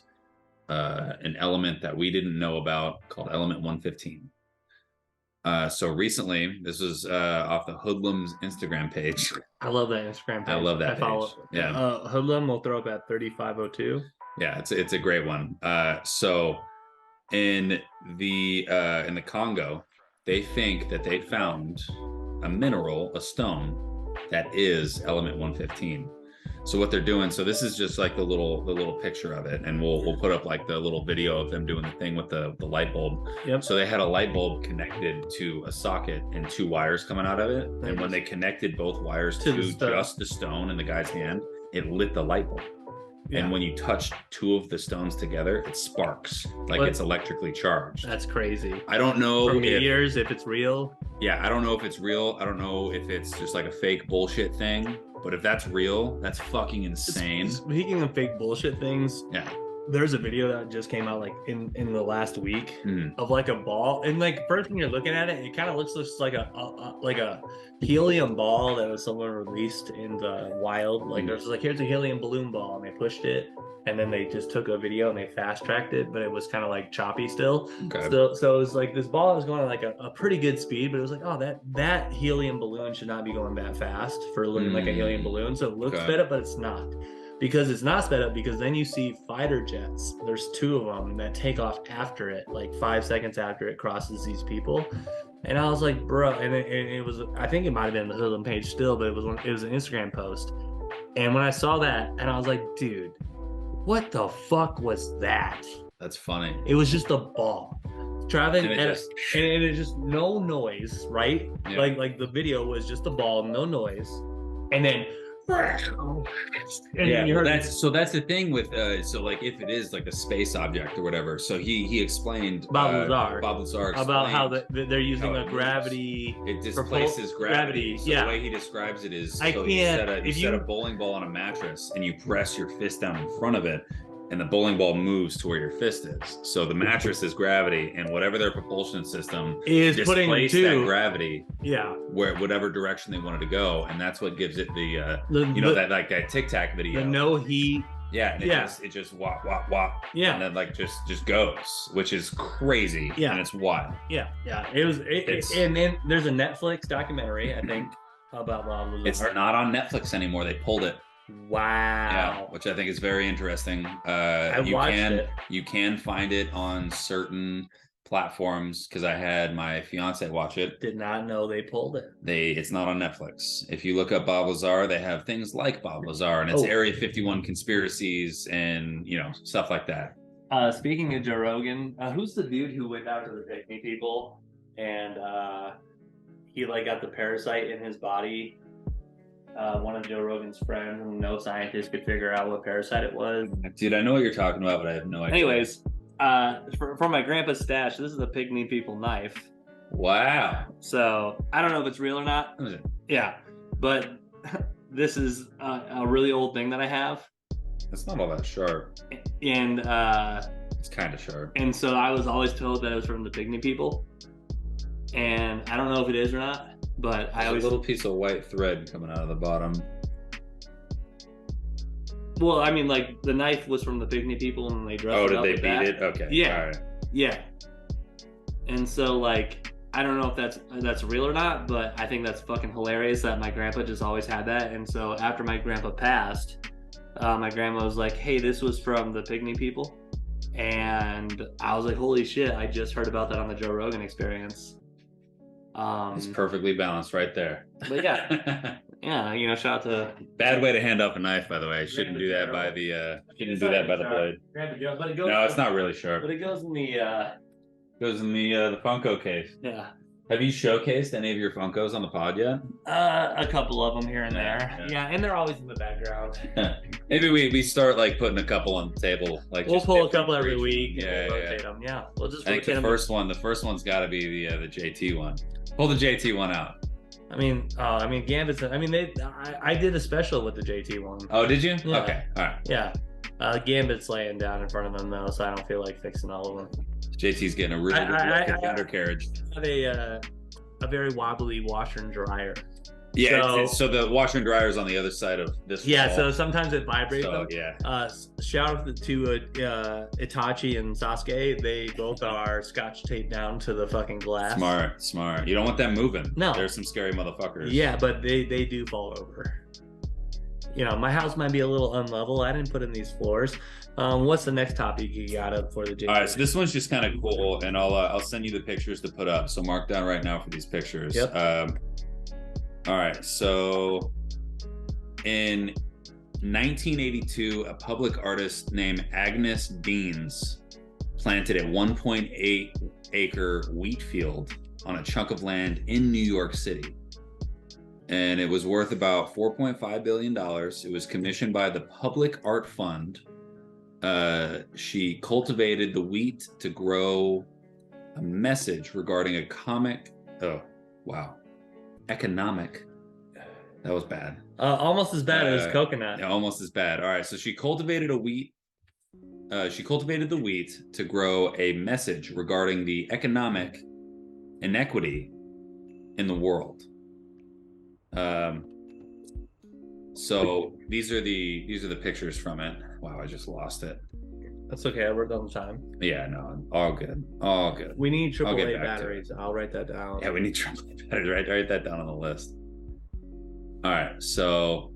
an element that we didn't know about called element 115. So recently, this was off the Hoodlum's Instagram page. I love that Instagram page. I love that page. Yeah. Hoodlum will throw up at 3502. Yeah, it's a great one. So in the Congo, they think that they found a mineral, a stone that is element 115. So what they're doing, so this is just like the little picture of it, and we'll put up like the little video of them doing the thing with the light bulb. Yep. So they had a light bulb connected to a socket and 2 wires coming out of it. Nice. And when they connected both wires to just the stone in the guy's hand, it lit the light bulb. Yeah. And when you touch 2 of the stones together, it sparks like it's electrically charged. That's crazy. I don't know for meteors if it's real. Yeah, I don't know if it's real. I don't know if it's just like a fake bullshit thing. But if that's real, that's fucking insane. Speaking of fake bullshit things, yeah, there's a video that just came out like in the last week Mhm. of like a ball, and like first when you're looking at it, it kind of looks just like a helium ball that was someone released in the wild. Like there's like, here's a helium balloon ball, and they pushed it, and then they just took a video and they fast tracked it, but it was kind of like choppy still. Okay. So it was like this ball was going at like a pretty good speed, but it was like, oh, that helium balloon should not be going that fast for looking like a helium balloon. So it looks Okay. sped up, but it's not. Because it's not sped up, because then you see fighter jets. There's 2 of them that take off after it, like 5 seconds after it crosses these people. And I was like, bro, and it was, I think it might have been the Hoodlum page still, but it was an Instagram post. And when I saw that, and I was like, dude, what the fuck was that? That's funny. It was just a ball traveling, And and it just no noise, right? Yeah. Like the video was just a ball, no noise, and then. And Yeah, you heard that's the thing with so like if it is like a space object or whatever. So he explained Bob Lazar about how they're using how a it gravity. It displaces gravity. So yeah. the way he describes it is, I so can't- you set a bowling ball on a mattress and you press your fist down in front of it, and the bowling ball moves to where your fist is. So the mattress is gravity, and whatever their propulsion system Is putting displace to that gravity yeah where whatever direction they wanted to go, and that's what gives it the that Tic Tac video. the no heat. Yeah, and Yeah. it just wop wop wop. Yeah. And then like just goes, which is crazy. Yeah. And it's wild. Yeah, it was. And then there's a Netflix documentary, I think, about Bob Lazar. It's not on Netflix anymore. They pulled it. Wow. Yeah, which I think is very interesting. I watched it. You can find it on certain platforms because I had my fiance watch it. Did not know they pulled it. It's not on Netflix. If you look up Bob Lazar, they have things like Bob Lazar, and it's Oh. Area 51 conspiracies and stuff like that. Speaking of Joe Rogan, who's the dude who went out to the Pygmy people and he like got the parasite in his body? One of Joe Rogan's friends, and no scientist could figure out what parasite it was. Dude, I know what you're talking about, but I have no idea. Anyways, for my grandpa's stash, this is a Pygmy people knife. Wow. So I don't know if it's real or not. What is it? Yeah, but this is a really old thing that I have, It's not all that sharp. and It's kind of sharp. and so I was always told that it was from the Pygmy people, and I don't know if it is or not. But I There's always a little piece of white thread coming out of the bottom. well, I mean, like the knife was from the Pygmy people, and they dressed Oh, it did up they with beat that. it? Okay. Yeah. All right. Yeah. And so, like, I don't know if that's real or not, but I think that's fucking hilarious that my grandpa just always had that. And so after my grandpa passed, my grandma was like, "Hey, this was from the Pygmy people," and I was like, "Holy shit! I just heard about that on the Joe Rogan Experience." It's perfectly balanced right there. But yeah, yeah, shout out to Bad way to hand off a knife, by the way. Shouldn't do that by the blade. But it goes, No, it's not really sharp. But it goes in the Goes in the Funko case. yeah. Have you showcased any of your Funkos on the pod yet? A couple of them here and there. Yeah. Yeah, and they're always in the background. Maybe we start like putting a couple on the table. Like We'll just pull a 50 couple for every each. week. Yeah, And yeah. rotate them. Yeah, we'll just I think rotate the them. first one's got to be the JT one. Pull the JT one out. I mean, Gambit's. I mean, I did a special with the JT one. Oh, did you? Yeah. Okay, all right. Yeah, Gambit's laying down in front of them though, so I don't feel like fixing all of them. JT's getting a really good look at the undercarriage. I have a very wobbly washer and dryer. Yeah, so the washer and dryer is on the other side of this. Yeah, wall. so sometimes it vibrates. So, them. yeah. Shout out to Itachi and Sasuke. They both are scotch taped down to the fucking glass. Smart. You don't want them moving. No. There's some scary motherfuckers. Yeah, but they do fall over. My house might be a little unlevel. I didn't put in these floors. What's the next topic you got up for the JT? All right, so this one's just kind of cool, and I'll send you the pictures to put up. So mark down right now for these pictures. Yep. All right, so in 1982, a public artist named Agnes Deans planted a 1.8 acre wheat field on a chunk of land in New York City. And it was worth about $4.5 billion. It was commissioned by the Public Art Fund. She cultivated the wheat to grow a message regarding economic. That was bad. Almost as bad as coconut. Yeah, almost as bad. All right, so she cultivated a wheat She cultivated the wheat to grow a message regarding the economic inequity in the world. So these are the pictures from it. Wow, I just lost it. That's okay. I worked on the time. Yeah, no, all good. All good. We need I'll get AAA back to batteries. I'll write that down. Yeah, we need AAA batteries. Write that down on the list. All right, so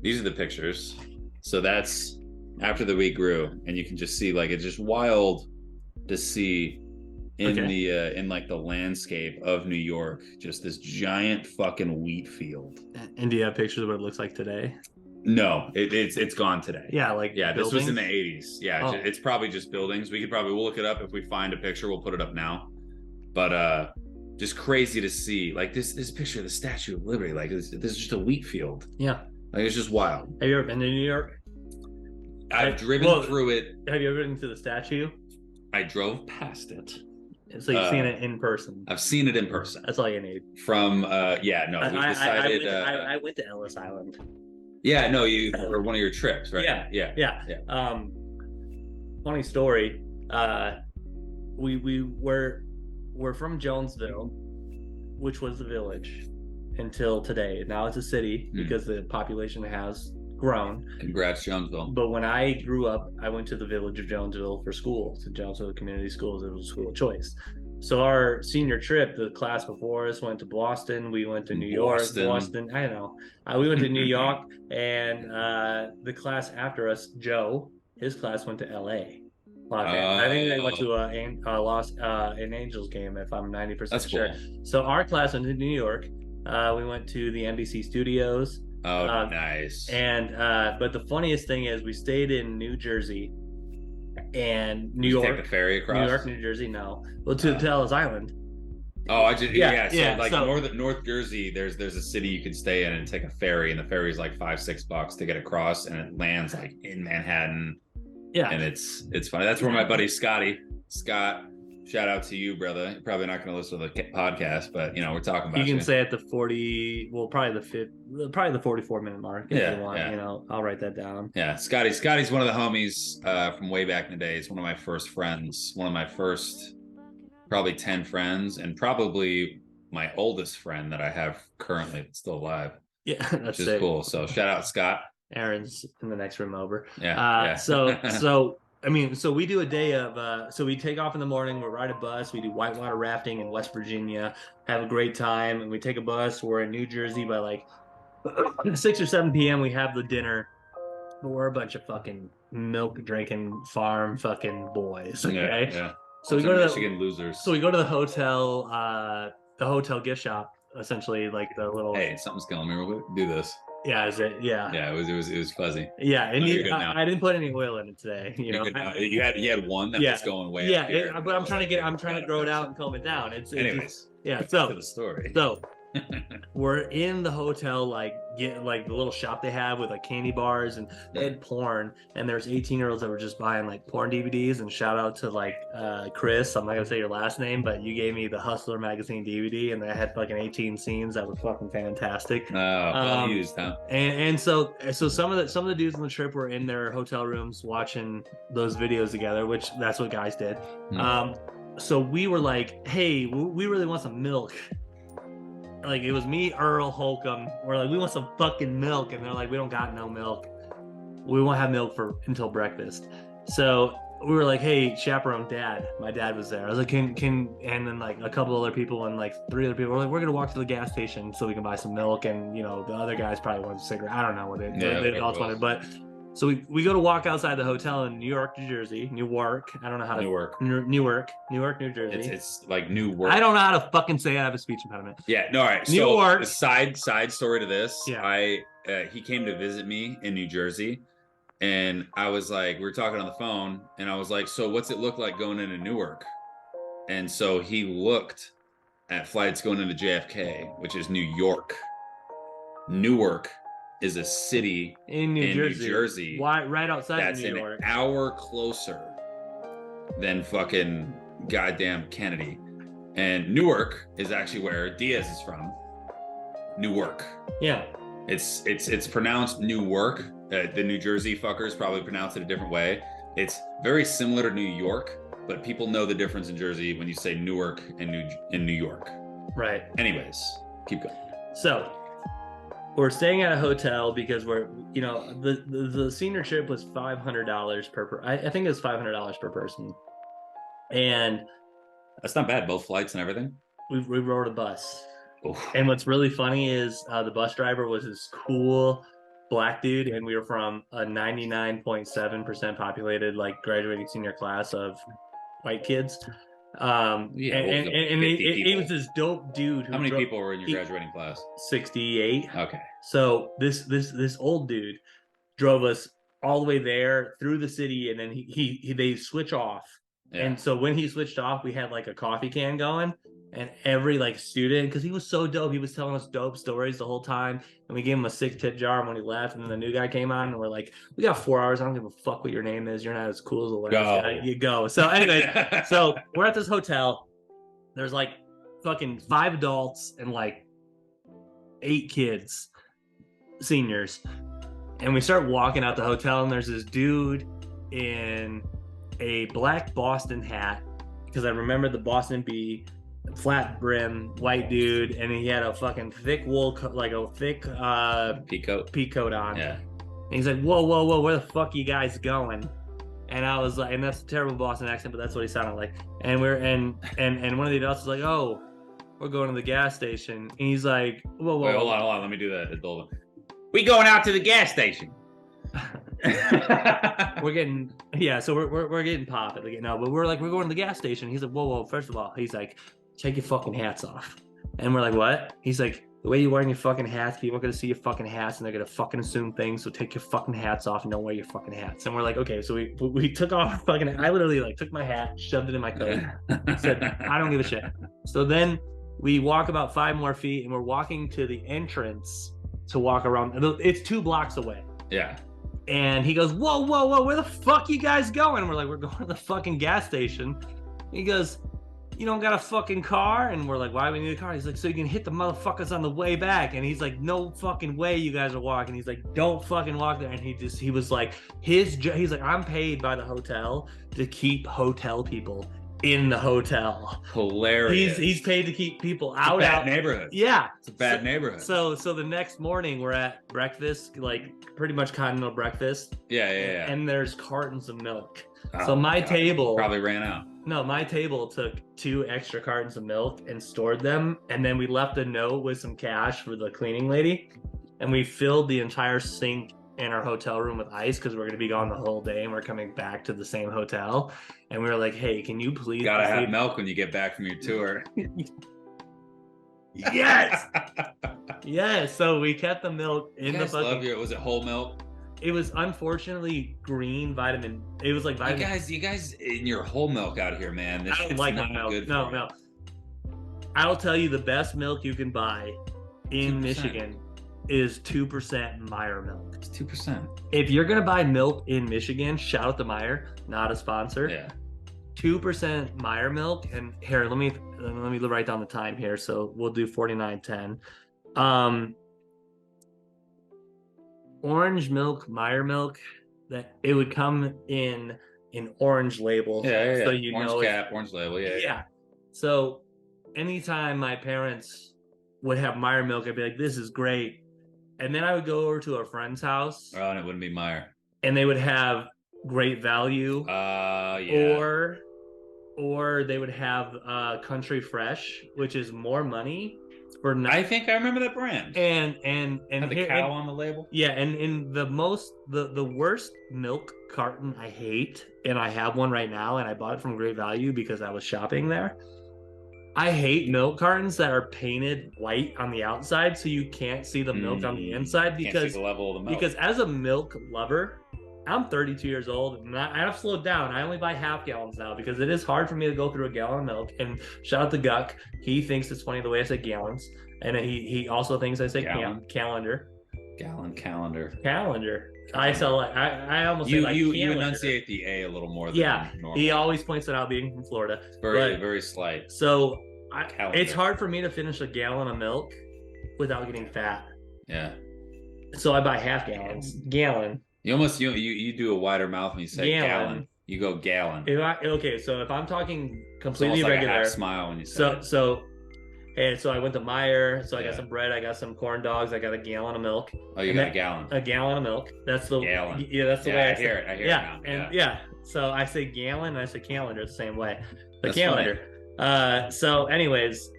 these are the pictures. So that's after the wheat grew, and you can just see like it's just wild to see in the in like the landscape of New York, just this giant fucking wheat field. And do you have pictures of what it looks like today? No, it's gone today. Yeah, like this was in the 80s. Yeah, Oh. it's probably just buildings. We'll look it up if we find a picture. We'll put it up now. But just crazy to see like this picture of the Statue of Liberty. Like this is just a wheat field. Yeah. Like it's just wild. Have you ever been to New York? I've driven through it. Have you ever been to the statue? I drove past it. So you've seen it in person. I've seen it in person. That's all you need. From we decided. I went to Ellis Island. Yeah, no, you or one of your trips, right? Yeah. Funny story. We're from Jonesville, which was the village until today. Now it's a city because the population has grown. Congrats, Jonesville. But when I grew up, I went to the village of Jonesville for school, to Jonesville Community Schools. It was a school of choice. So our senior trip, the class before us went to Boston. We went to New York. Boston. I know. We went to New York, and the class after us, Joe, his class went to L.A. I think they went to an Angels game, if I'm 90% sure. Cool. So our class went to New York. We went to the NBC studios. Oh, nice. And but the funniest thing is we stayed in New Jersey and New York. Take the ferry across? New York, New Jersey, no. Well, to Ellis Island. Oh, I just so North Jersey, there's a city you can stay in and take a ferry, and the ferry is like $5-6 to get across, and it lands like in Manhattan. Yeah, and it's funny. That's where my buddy Scott, shout out to you, brother. You're probably not going to listen to the podcast, but we're talking about you. Can say at the 40, well, probably the 44-minute mark if you want. I'll write that down. Yeah, Scotty's one of the homies from way back in the day. He's one of my first friends, one of my first probably 10 friends, and probably my oldest friend that I have currently that's still alive. Yeah, that's which is cool. So shout out Scott. Aaron's in the next room over. Yeah. So we do a day of, so we take off in the morning, we ride a bus, we do whitewater rafting in West Virginia, have a great time, and we take a bus, we're in New Jersey by like 6 or 7 p.m. We have the dinner, but we're a bunch of fucking milk drinking farm fucking boys, okay? Yeah. So we go to Michigan losers. So we go to the hotel gift shop, essentially, like the little. Hey, something's killing me real quick. Do this. Yeah, is it? Yeah. Yeah, it was fuzzy. Yeah, and I didn't put any oil in it today. You had one that was going way. Yeah, but I'm trying to grow it out and calm it down. Anyways. So to the story. So we're in the hotel, like the little shop they have with like candy bars, and they had porn, and there's 18-year-olds that were just buying like porn DVDs. And shout out to like Chris, I'm not gonna say your last name, but you gave me the Hustler magazine DVD, and they had fucking 18 scenes that were fucking fantastic. Well used, huh? And so some of the dudes on the trip were in their hotel rooms watching those videos together, which that's what guys did. So we were like, hey, we really want some milk. Like, it was me, Earl, Holcomb. We're like, we want some fucking milk. And they're like, we don't got no milk. We won't have milk until breakfast. So we were like, hey, chaperone dad. My dad was there. I was like, can and then like a couple other people and like 3 other people were like, we're gonna walk to the gas station so we can buy some milk. And the other guys probably wanted a cigarette. I don't know what they all wanted, but so we go to walk outside the hotel in Newark, New Jersey. Newark. I don't know how to. Newark, New Jersey. It's like Newark. I don't know how to fucking say it. I have a speech impediment. Yeah. No. All right. Newark. So the side story to this. Yeah. He came to visit me in New Jersey, and I was like, we were talking on the phone, and I was like, so what's it look like going into Newark? And so he looked at flights going into JFK, which is New York. Newark is a city in New Jersey. Why? Right outside that's of New York. An hour closer than fucking goddamn Kennedy. And Newark is actually where Diaz is from. Newark. Yeah. It's pronounced Newark. The New Jersey fuckers probably pronounce it a different way. It's very similar to New York, but people know the difference in Jersey when you say Newark and New York. Right. Anyways, keep going. So we're staying at a hotel because we're, the senior trip was $500 per I think it was $500 per person. And that's not bad. Both flights and everything. We rode a bus. Oof. And what's really funny is the bus driver was this cool black dude, and we were from a 99.7% populated, like, graduating senior class of white kids. He was this dope dude. How many people were in your graduating class? 68. Okay. So this old dude drove us all the way there through the city, and then they switch off. Yeah. And so when he switched off, we had like a coffee can going, and every like student, because he was so dope, he was telling us dope stories the whole time, and we gave him a 6 tip jar when he left. And then the new guy came on, and we're like, we got 4 hours. I don't give a fuck what your name is. You're not as cool as the last guy. You go. So anyway, so we're at this hotel. There's like fucking 5 adults and like 8 kids, seniors, and we start walking out the hotel, and there's this dude in a black Boston hat, because I remember the Boston Bee, flat brim, white dude, and he had a fucking thick wool like a thick pea coat on. Yeah. And he's like, whoa, where the fuck you guys going? And I was like, and that's a terrible Boston accent, but that's what he sounded like. And we're and one of the adults was like, oh, we're going to the gas station. And he's like, whoa. Wait, hold on, let me do that. We going out to the gas station. We're getting so we're getting popped again. No, but we're going to the gas station. He's like, whoa, first of all, he's like, take your fucking hats off. And we're like, what? He's like, the way you're wearing your fucking hats, people are gonna see your fucking hats and they're gonna fucking assume things, so take your fucking hats off and don't wear your fucking hats. And we're like, okay. So we took off our fucking, I literally like took my hat, shoved it in my coat, said, I don't give a shit. So then we walk about 5 more feet, and we're walking to the entrance to walk around. It's 2 blocks away. Yeah. And he goes, whoa, where the fuck you guys going? We're like, we're going to the fucking gas station. He goes, you don't got a fucking car? And we're like, why do we need a car? He's like, so you can hit the motherfuckers on the way back. And he's like, no fucking way you guys are walking. He's like, don't fucking walk there. And he was like, he's like, I'm paid by the hotel to keep hotel people in the hotel. Hilarious. He's paid to keep people out. It's a bad neighborhood. Yeah. It's a bad neighborhood. So the next morning we're at breakfast, like pretty much continental breakfast. Yeah. And there's cartons of milk. Oh, so my table probably ran out. No, my table took 2 extra cartons of milk and stored them. And then we left a note with some cash for the cleaning lady. And we filled the entire sink in our hotel room with ice, because we're going to be gone the whole day and we're coming back to the same hotel. And we were like, hey, can you please gotta have milk when you get back from your tour. Yes. So we kept the milk in the fucking. Was it whole milk? It was unfortunately green vitamin. It was like vitamin. You guys in your whole milk out here, man. I don't like my milk. No. I'll tell you, the best milk you can buy in 2%. Michigan is 2% Meyer milk. It's 2%. If you're gonna buy milk in Michigan, shout out to Meyer, not a sponsor. Yeah. 2% Meyer milk, and here, let me write down the time here. So we'll do 49.10. Orange milk, Meyer milk, that it would come in an orange label. Yeah. So you orange know, cap, orange label. Yeah. So anytime my parents would have Meyer milk, I'd be like, this is great. And then I would go over to a friend's house. Oh, and it wouldn't be Meyer. And they would have Great Value. Yeah. Or they would have Country Fresh, which is more money for. I think I remember that brand. And had the cow on the label. Yeah, and in the worst milk carton I hate, and I have one right now, and I bought it from Great Value because I was shopping there. I hate milk cartons that are painted white on the outside, so you can't see the milk on the inside, because can't see the level of the milk. Because as a milk lover, I'm 32 years old, and I've slowed down. I only buy half gallons now because it is hard for me to go through a gallon of milk. And shout out to Guck. He thinks it's funny the way I say gallons. And he also thinks I say calendar. Calendar. I almost say like you enunciate the A a little more than normal. He always points it out, being from Florida. It's very slight. So it's hard for me to finish a gallon of milk without getting fat. Yeah. So I buy half gallon. You do a wider mouth when you say gallon. You go gallon. Okay, so if I'm talking completely it's like regular, a half smile when you say it. So I went to Meijer, so I got some bread, I got some corn dogs, I got a gallon of milk. Oh, you got a gallon. A gallon of milk. That's the gallon. Yeah, that's the way I hear it. I hear it now. So I say gallon and I say calendar the same way. The That's calendar. So anyways,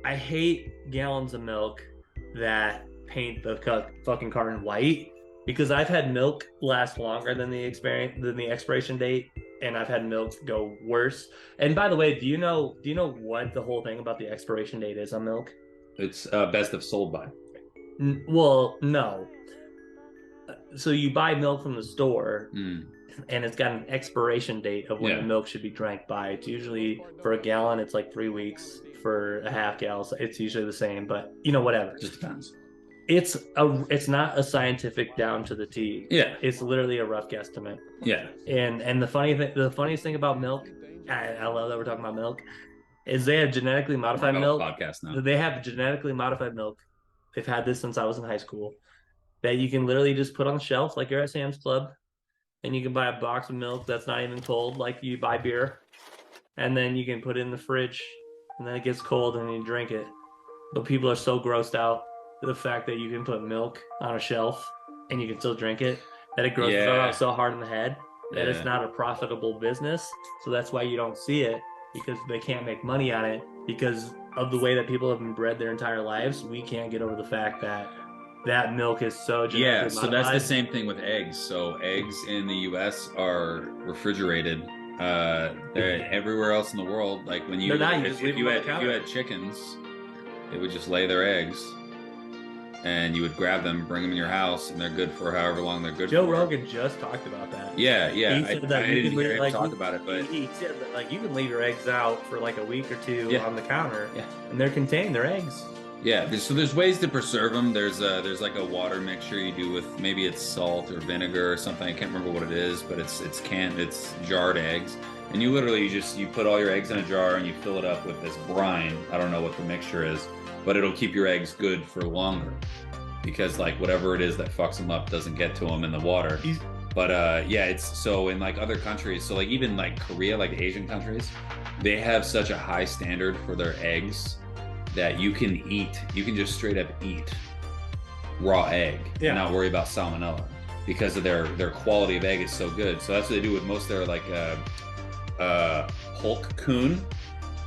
I hate gallons of milk that paint the fucking carton white, because I've had milk last longer than the expiration date, and I've had milk go worse. And by the way, do you know what the whole thing about the expiration date is on milk? It's best if sold by. Well, no. So you buy milk from the store, and it's got an expiration date of when the milk should be drank by. It's usually, for a gallon, it's like 3 weeks. For a half gallon, it's usually the same, but whatever. Just depends. It's not a scientific down to the T. Yeah. It's literally a rough guesstimate. Yeah. And the funniest thing about milk, I love that we're talking about milk, is they have genetically modified milk. Podcast now. They have genetically modified milk. They've had this since I was in high school, that you can literally just put on the shelf like you're at Sam's Club, and you can buy a box of milk that's not even cold like you buy beer, and then you can put it in the fridge, and then it gets cold and you drink it. But people are so grossed out the fact that you can put milk on a shelf and you can still drink it, that it grosses out so hard in the head that it's not a profitable business. So that's why you don't see it, because they can't make money on it, because of the way that people have been bred their entire lives. We can't get over the fact that milk is so genetically modified. That's the same thing with eggs. So eggs in the US are refrigerated. They're everywhere else in the world. Like when if you had chickens, they would just lay their eggs, and you would grab them, bring them in your house, and they're good for however long they're good for. Joe Rogan just talked about that. Yeah. He said that I didn't hear him talk about it, but he said that you can leave your eggs out for like a week or two on the counter, and they're contained. They're eggs. Yeah, so there's ways to preserve them. There's like a water mixture you do with, maybe it's salt or vinegar or something. I can't remember what it is, but it's jarred eggs. And you literally you put all your eggs in a jar and you fill it up with this brine. I don't know what the mixture is, but it'll keep your eggs good for longer, because like whatever it is that fucks them up doesn't get to them in the water. But it's so in like other countries, so like even like Korea, like Asian countries, they have such a high standard for their eggs that you can just straight up eat raw egg and not worry about salmonella, because of their quality of egg is so good. So that's what they do with most of their like Hulk Coon.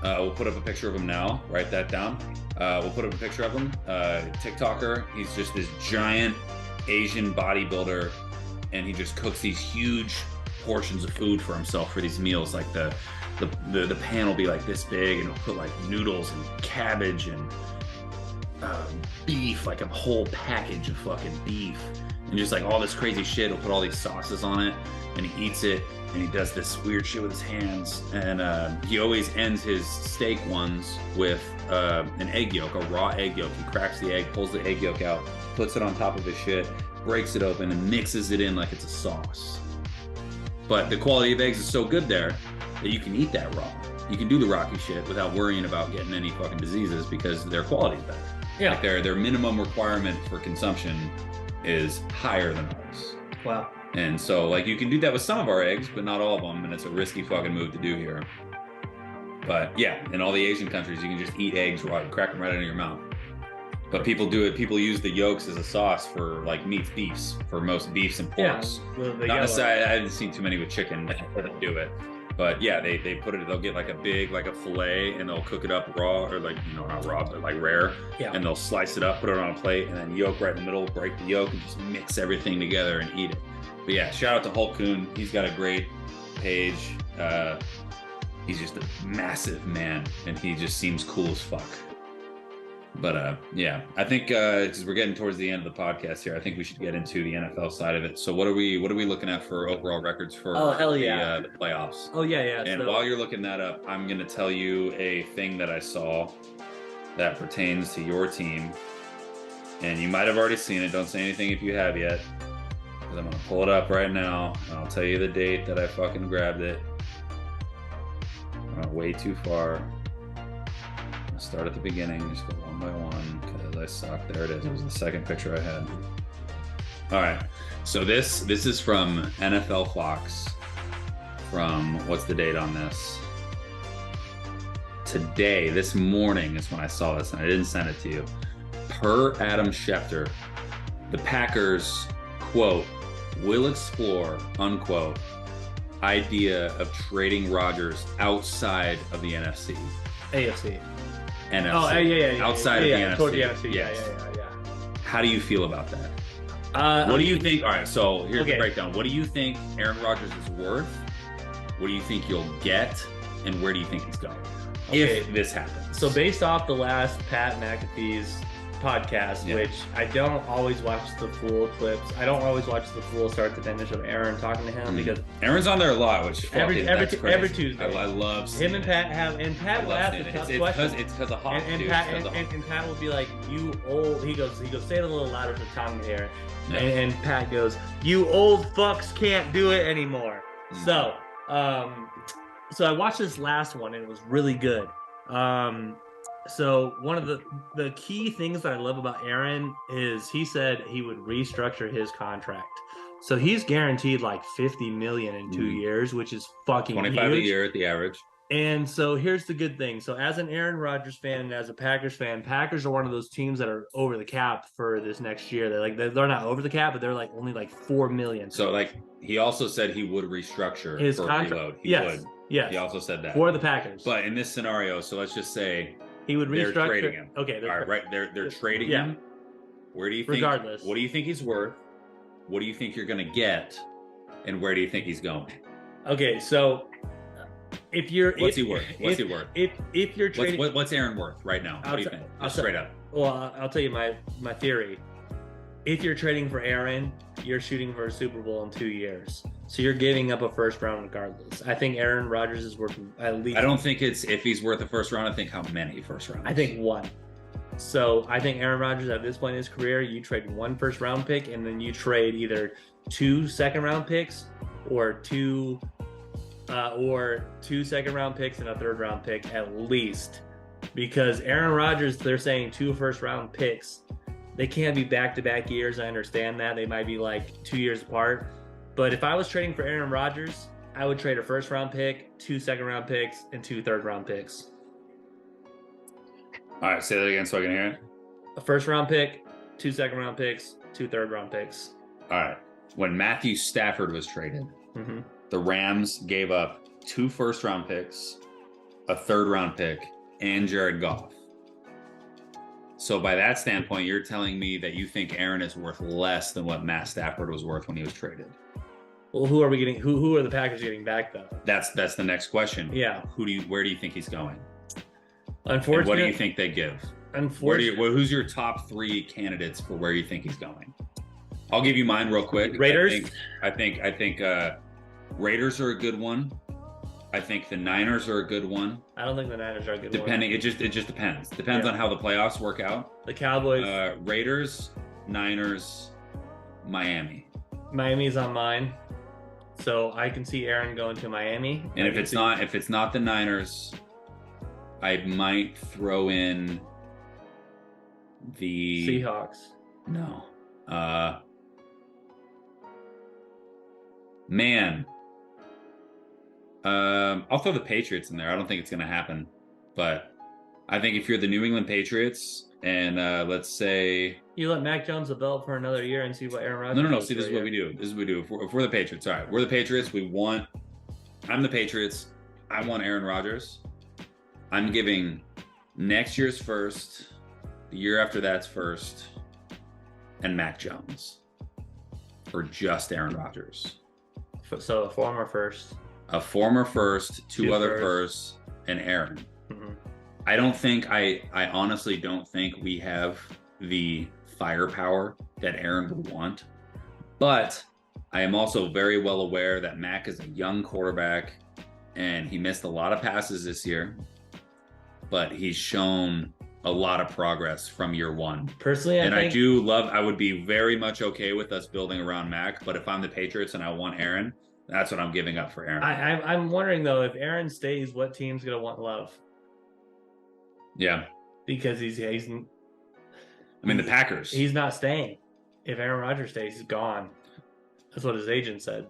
We'll put up a picture of him now. Write that down. We'll put up a picture of him. TikToker. He's just this giant Asian bodybuilder, and he just cooks these huge portions of food for himself for these meals. Like the pan will be like this big, and he'll put like noodles and cabbage and beef, like a whole package of fucking beef, and just like all this crazy shit. He'll put all these sauces on it, and he eats it, and he does this weird shit with his hands. And he always ends his steak ones with an egg yolk, a raw egg yolk. He cracks the egg, pulls the egg yolk out, puts it on top of his shit, breaks it open, and mixes it in like it's a sauce. But the quality of eggs is so good there that you can eat that raw. You can do the rocky shit without worrying about getting any fucking diseases, because their quality is better. Yeah. Like their minimum requirement for consumption is higher than ours. Wow. And so like you can do that with some of our eggs, but not all of them, and it's a risky fucking move to do here. But yeah, in all the Asian countries, you can just eat eggs raw, crack them right into your mouth. But people do it. People use the yolks as a sauce for like beefs, for most beefs and porks. Yeah, well, not necessarily. I haven't seen too many with chicken that do it. But yeah, they put it. They'll get like a fillet, and they'll cook it up raw, or like not raw, but like rare. Yeah. And they'll slice it up, put it on a plate, and then yolk right in the middle. Break the yolk and just mix everything together and eat it. But yeah, shout out to Hulk Coon. He's got a great page. He's just a massive man, and he just seems cool as fuck. But yeah, I think because we're getting towards the end of the podcast here, I think we should get into the NFL side of it. So what are we looking at for overall records for the playoffs? Oh yeah. And while you're looking that up, I'm going to tell you a thing that I saw that pertains to your team, and you might have already seen it. Don't say anything if you have yet, because I'm going to pull it up right now, and I'll tell you the date that I fucking grabbed it. Way too far. Start at the beginning, just go one by one, because I suck. There it is. It was the second picture I had. All right. So this is from NFL Fox. From what's the date on this? Today, this morning is when I saw this, and I didn't send it to you. Per Adam Schefter, the Packers, quote, will explore, unquote, idea of trading Rodgers outside of the NFC. AFC. NFC. Oh, yeah. Outside of the NFC. Toward the NFC. Yes. Yeah. How do you feel about that? What do you think? All right, so here's the breakdown. What do you think Aaron Rodgers is worth? What do you think you'll get? And where do you think he's going? Okay. If this happens. So based off the last Pat McAfee's podcast, which I don't always watch the full clips. I don't always watch the full start to finish of Aaron talking to him because Aaron's on there a lot, which every Tuesday. I love him and Pat have, and Pat will ask the tough questions. It's because of Hawk, and Pat will be like, "You old." He goes, say it a little louder for Tom to hear. And Pat goes, "You old fucks can't do it anymore." So I watched this last one and it was really good. So one of the key things that I love about Aaron is he said he would restructure his contract. So he's guaranteed like $50 million in 2 years, which is fucking 25 huge. a year at the average. And so here's the good thing. So as an Aaron Rodgers fan and as a Packers fan, Packers are one of those teams that are over the cap for this next year. They're not over the cap, but they're like only like $4 million. So like he also said he would restructure his for contract. reload. He would. Yes. He also said that for the Packers. But in this scenario, so let's just say he would restructure. They're trading him. Okay. All right. They're trading him. Where do you think? Regardless. What do you think he's worth? What do you think you're going to get? And where do you think he's going? Okay, so if you're what's he worth? If you're trading, what's Aaron worth right now? What do you think? Straight up. Well, I'll tell you my theory. If you're trading for Aaron, you're shooting for a Super Bowl in 2 years. So you're giving up a first round regardless. I think Aaron Rodgers is worth at least. I don't think it's if he's worth a first round. I think how many first rounds? I think one. So I think Aaron Rodgers at this point in his career, you trade 1 first round pick and then you trade either 2 second round picks or two second round picks and a third round pick at least. Because Aaron Rodgers, they're saying 2 first round picks. They can't be back-to-back years. I understand that. They might be like 2 years apart. But if I was trading for Aaron Rodgers, I would trade a first round pick, 2 second round picks, and 2 third round picks. All right, say that again so I can hear it. A first round pick, 2 second round picks, 2 third round picks. All right. When Matthew Stafford was traded, the Rams gave up 2 first round picks, a third round pick, and Jared Goff. So by that standpoint, you're telling me that you think Aaron is worth less than what Matt Stafford was worth when he was traded. Well, who are we getting? Who are the Packers getting back though? That's the next question. Yeah. Where do you think he's going? Unfortunately, and what do you think they give? Unfortunately, who's your top 3 candidates for where you think he's going? I'll give you mine real quick. Raiders. I think Raiders are a good one. I think the Niners are a good one. I don't think the Niners are a good one. It just depends. Depends on how the playoffs work out. The Cowboys. Raiders, Niners, Miami. Miami's on mine. So I can see Aaron going to Miami. And if it's not the Niners, I might throw in the Seahawks. No. Man. I'll throw the Patriots in there. I don't think it's going to happen. But I think if you're the New England Patriots and let's say... You let Mac Jones develop for another year and see what Aaron Rodgers No. See, this is what we do. This is what we do. If we're the Patriots, all right. We're the Patriots. I'm the Patriots. I want Aaron Rodgers. I'm giving next year's first, the year after that's first, and Mac Jones. For just Aaron Rodgers. So a former first. A former first, 2 other firsts, and Aaron. I honestly don't think we have the firepower that Aaron would want. But I am also very well aware that Mac is a young quarterback and he missed a lot of passes this year, but he's shown a lot of progress from year 1. Personally, I would be very much okay with us building around Mac, but if I'm the Patriots and I want Aaron, that's what I'm giving up for Aaron. I'm wondering though, if Aaron stays, what team's gonna want Love? Yeah, because he's I mean, the Packers. He's not staying. if Aaron Rodgers stays, he's gone. That's what his agent said.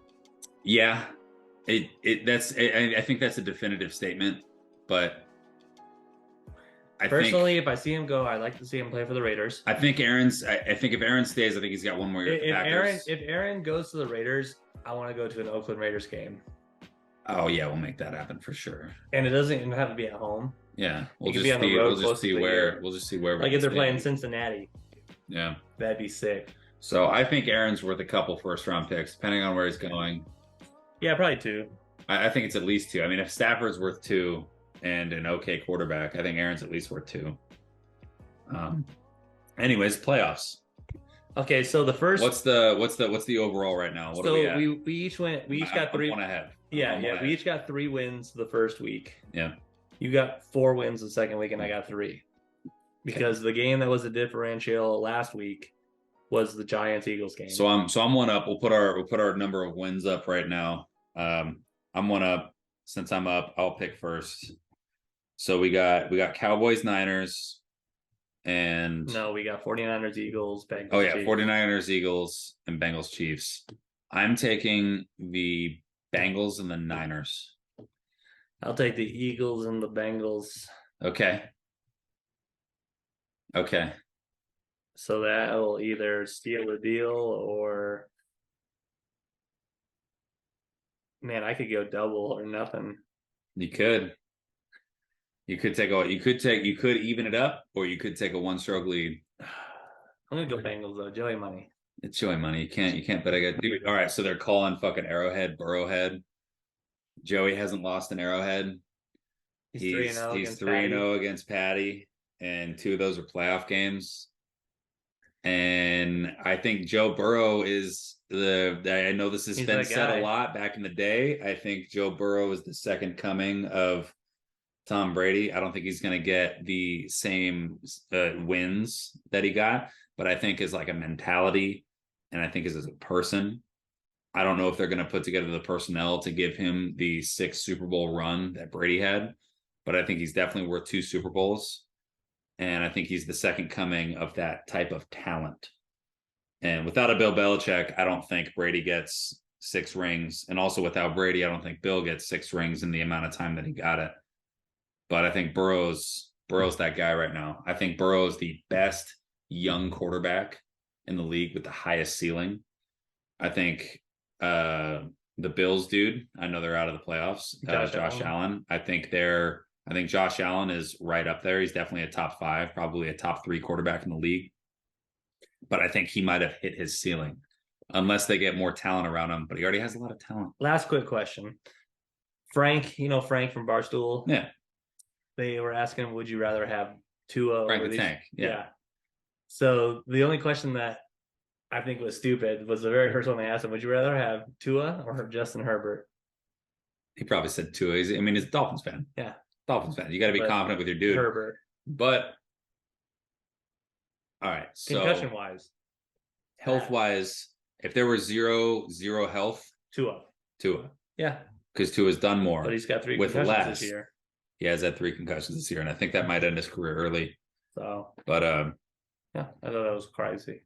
Yeah, I think that's a definitive statement, but Personally, if I see him go, I'd like to see him play for the Raiders. I think if Aaron stays, I think he's got one more year. If Aaron goes to the Raiders, I want to go to an Oakland Raiders game. Oh yeah, we'll make that happen for sure. And it doesn't even have to be at home. Yeah, we'll just see where. Like if they're playing Cincinnati. Yeah, that'd be sick. So I think Aaron's worth a couple first-round picks, depending on where he's going. Yeah, probably 2. I think it's at least 2. I mean, if Stafford's worth 2 and an okay quarterback, I think Aaron's at least worth 2. Anyways, playoffs. Okay, so the first. What's the overall right now? What so we each got 3. One ahead. Yeah. We each got 3 wins the first week. Yeah. You got 4 wins the second week, and I got 3. Because the game that was a differential last week was the Giants-Eagles game. So I'm one up. We'll put our number of wins up right now. I'm one up. Since I'm up, I'll pick first. So we got Cowboys, Niners, and no, we got 49ers, Eagles, Bengals. Oh yeah, Chiefs. 49ers, Eagles, and Bengals, Chiefs. I'm taking the Bengals and the Niners. I'll take the Eagles and the Bengals. Okay. So that'll either steal the deal or, man, I could go double or nothing. You could even it up, or you could take a 1-stroke lead. I'm gonna go Bengals though. Joey money. It's Joey money. You can't bet against. All right, so they're calling fucking Arrowhead, Burrowhead. Joey hasn't lost an Arrowhead. He's 3-0 against Patty, and 2 of those are playoff games. And I think Joe Burrow is I know this has been said a lot back in the day. I think Joe Burrow is the second coming of Tom Brady. I don't think he's going to get the same wins that he got, but I think as like a mentality, and I think as a person, I don't know if they're going to put together the personnel to give him the 6th Super Bowl run that Brady had, but I think he's definitely worth 2 Super Bowls. And I think he's the second coming of that type of talent. And without a Bill Belichick, I don't think Brady gets 6 rings. And also without Brady, I don't think Bill gets 6 rings in the amount of time that he got it. But I think Burrow's that guy right now. I think Burrow's the best young quarterback in the league with the highest ceiling. I think the Bills, dude, I know they're out of the playoffs. Josh Allen. I think Josh Allen is right up there. He's definitely a top 5, probably a top 3 quarterback in the league. But I think he might have hit his ceiling unless they get more talent around him. But he already has a lot of talent. Last quick question. Frank from Barstool? Yeah. They were asking, would you rather have Tua Frank the Tank? Yeah. So the only question that I think was stupid was the very first one they asked him, would you rather have Tua or Justin Herbert? He probably said Tua. He's a Dolphins fan. Yeah. Dolphins fan. You got to be confident with your dude. Herbert. But all right. So concussion wise, health wise, if there were zero health, Tua. Yeah. Because Tua's done more. But he's got 3 with concussions less. this year. He has had 3 concussions this year, and I think that might end his career early. So, but yeah, I thought that was crazy.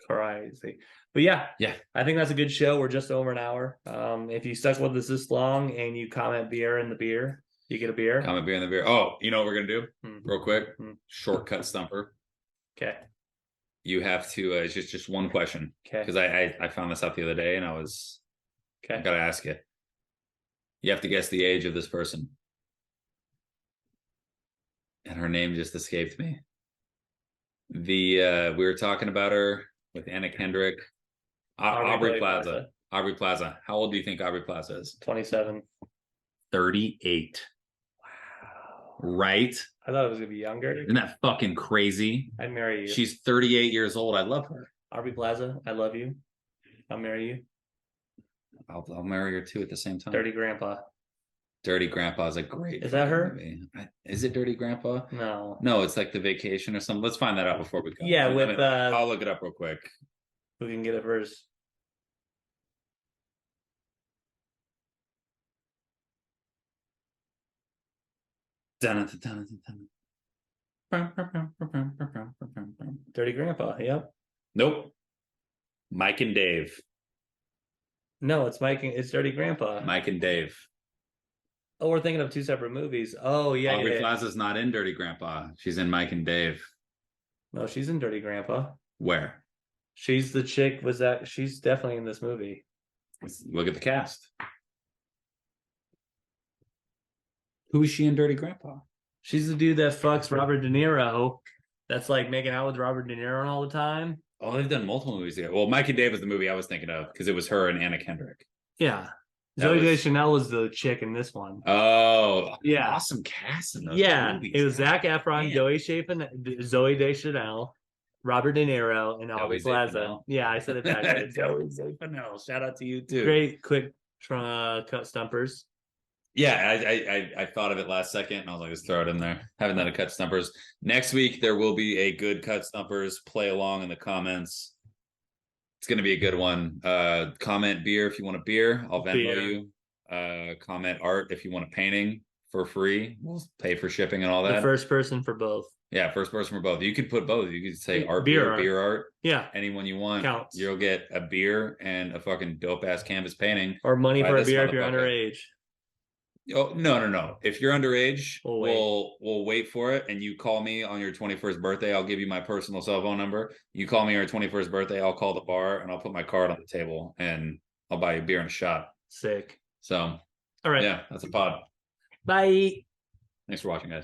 But yeah, I think that's a good show. We're just over an hour. If you stuck with us this long and you comment beer in the beer, you get a beer. Comment beer in the beer. Oh, you know what we're gonna do? Real quick, shortcut stumper. Okay. You have to. It's just one question. Okay. Because I found this out the other day, and I gotta ask you. You have to guess the age of this person. And her name just escaped me. We were talking about her with Anna Kendrick. Aubrey Plaza. Aubrey Plaza. How old do you think Aubrey Plaza is? 27. 38. Wow. Right? I thought it was going to be younger. Isn't that fucking crazy? I'd marry you. She's 38 years old. I love her. Aubrey Plaza, I love you. I'll marry you. I'll marry her too at the same time. Dirty Grandpa. Dirty Grandpa is a great. Is that her? Movie. Is it Dirty Grandpa? No, it's like The Vacation or something. Let's find that out before we go. Yeah, I'll look it up real quick. Who can get it first? Dirty Grandpa. Yep. Nope. Mike and Dave. No, it's Dirty Grandpa. Mike and Dave. Oh, we're thinking of two separate movies. Oh, yeah. Aubrey Plaza's not in Dirty Grandpa. She's in Mike and Dave. No, she's in Dirty Grandpa. Where? She's the chick. She's definitely in this movie. Let's look at the cast. Who is she in Dirty Grandpa? She's the dude that fucks Robert De Niro. That's like making out with Robert De Niro all the time. Oh, they've done multiple movies together. Well, Mike and Dave was the movie I was thinking of because it was her and Anna Kendrick. Yeah. Zoe Deschanel was the chick in this one. Oh, yeah. Awesome cast in those movies. It was Zac Efron, Zoe Deschanel, Robert De Niro, and Aubrey Plaza. Yeah, I said it backwards. Zoe Deschanel. Shout out to you too. Great, quick cut stumpers. Yeah, I thought of it last second and I was like, let's throw it in there. Haven't done a cut stumpers. Next week, there will be a good cut stumpers. Play along in the comments. It's going to be a good one. Comment beer if you want a beer. I'll Venmo you. Comment art if you want a painting for free. We'll pay for shipping and all that. The first person for both. Yeah, first person for both. You could put both. You could say art, beer art. Yeah. Anyone you want. Counts. You'll get a beer and a fucking dope-ass canvas painting. Or money for a beer if you're underage. Oh, no. If you're underage, we'll wait for it. And you call me on your 21st birthday. I'll give you my personal cell phone number. You call me on your 21st birthday. I'll call the bar and I'll put my card on the table and I'll buy you a beer and a shot. Sick. So, all right. Yeah, that's a pod. Bye. Thanks for watching, guys.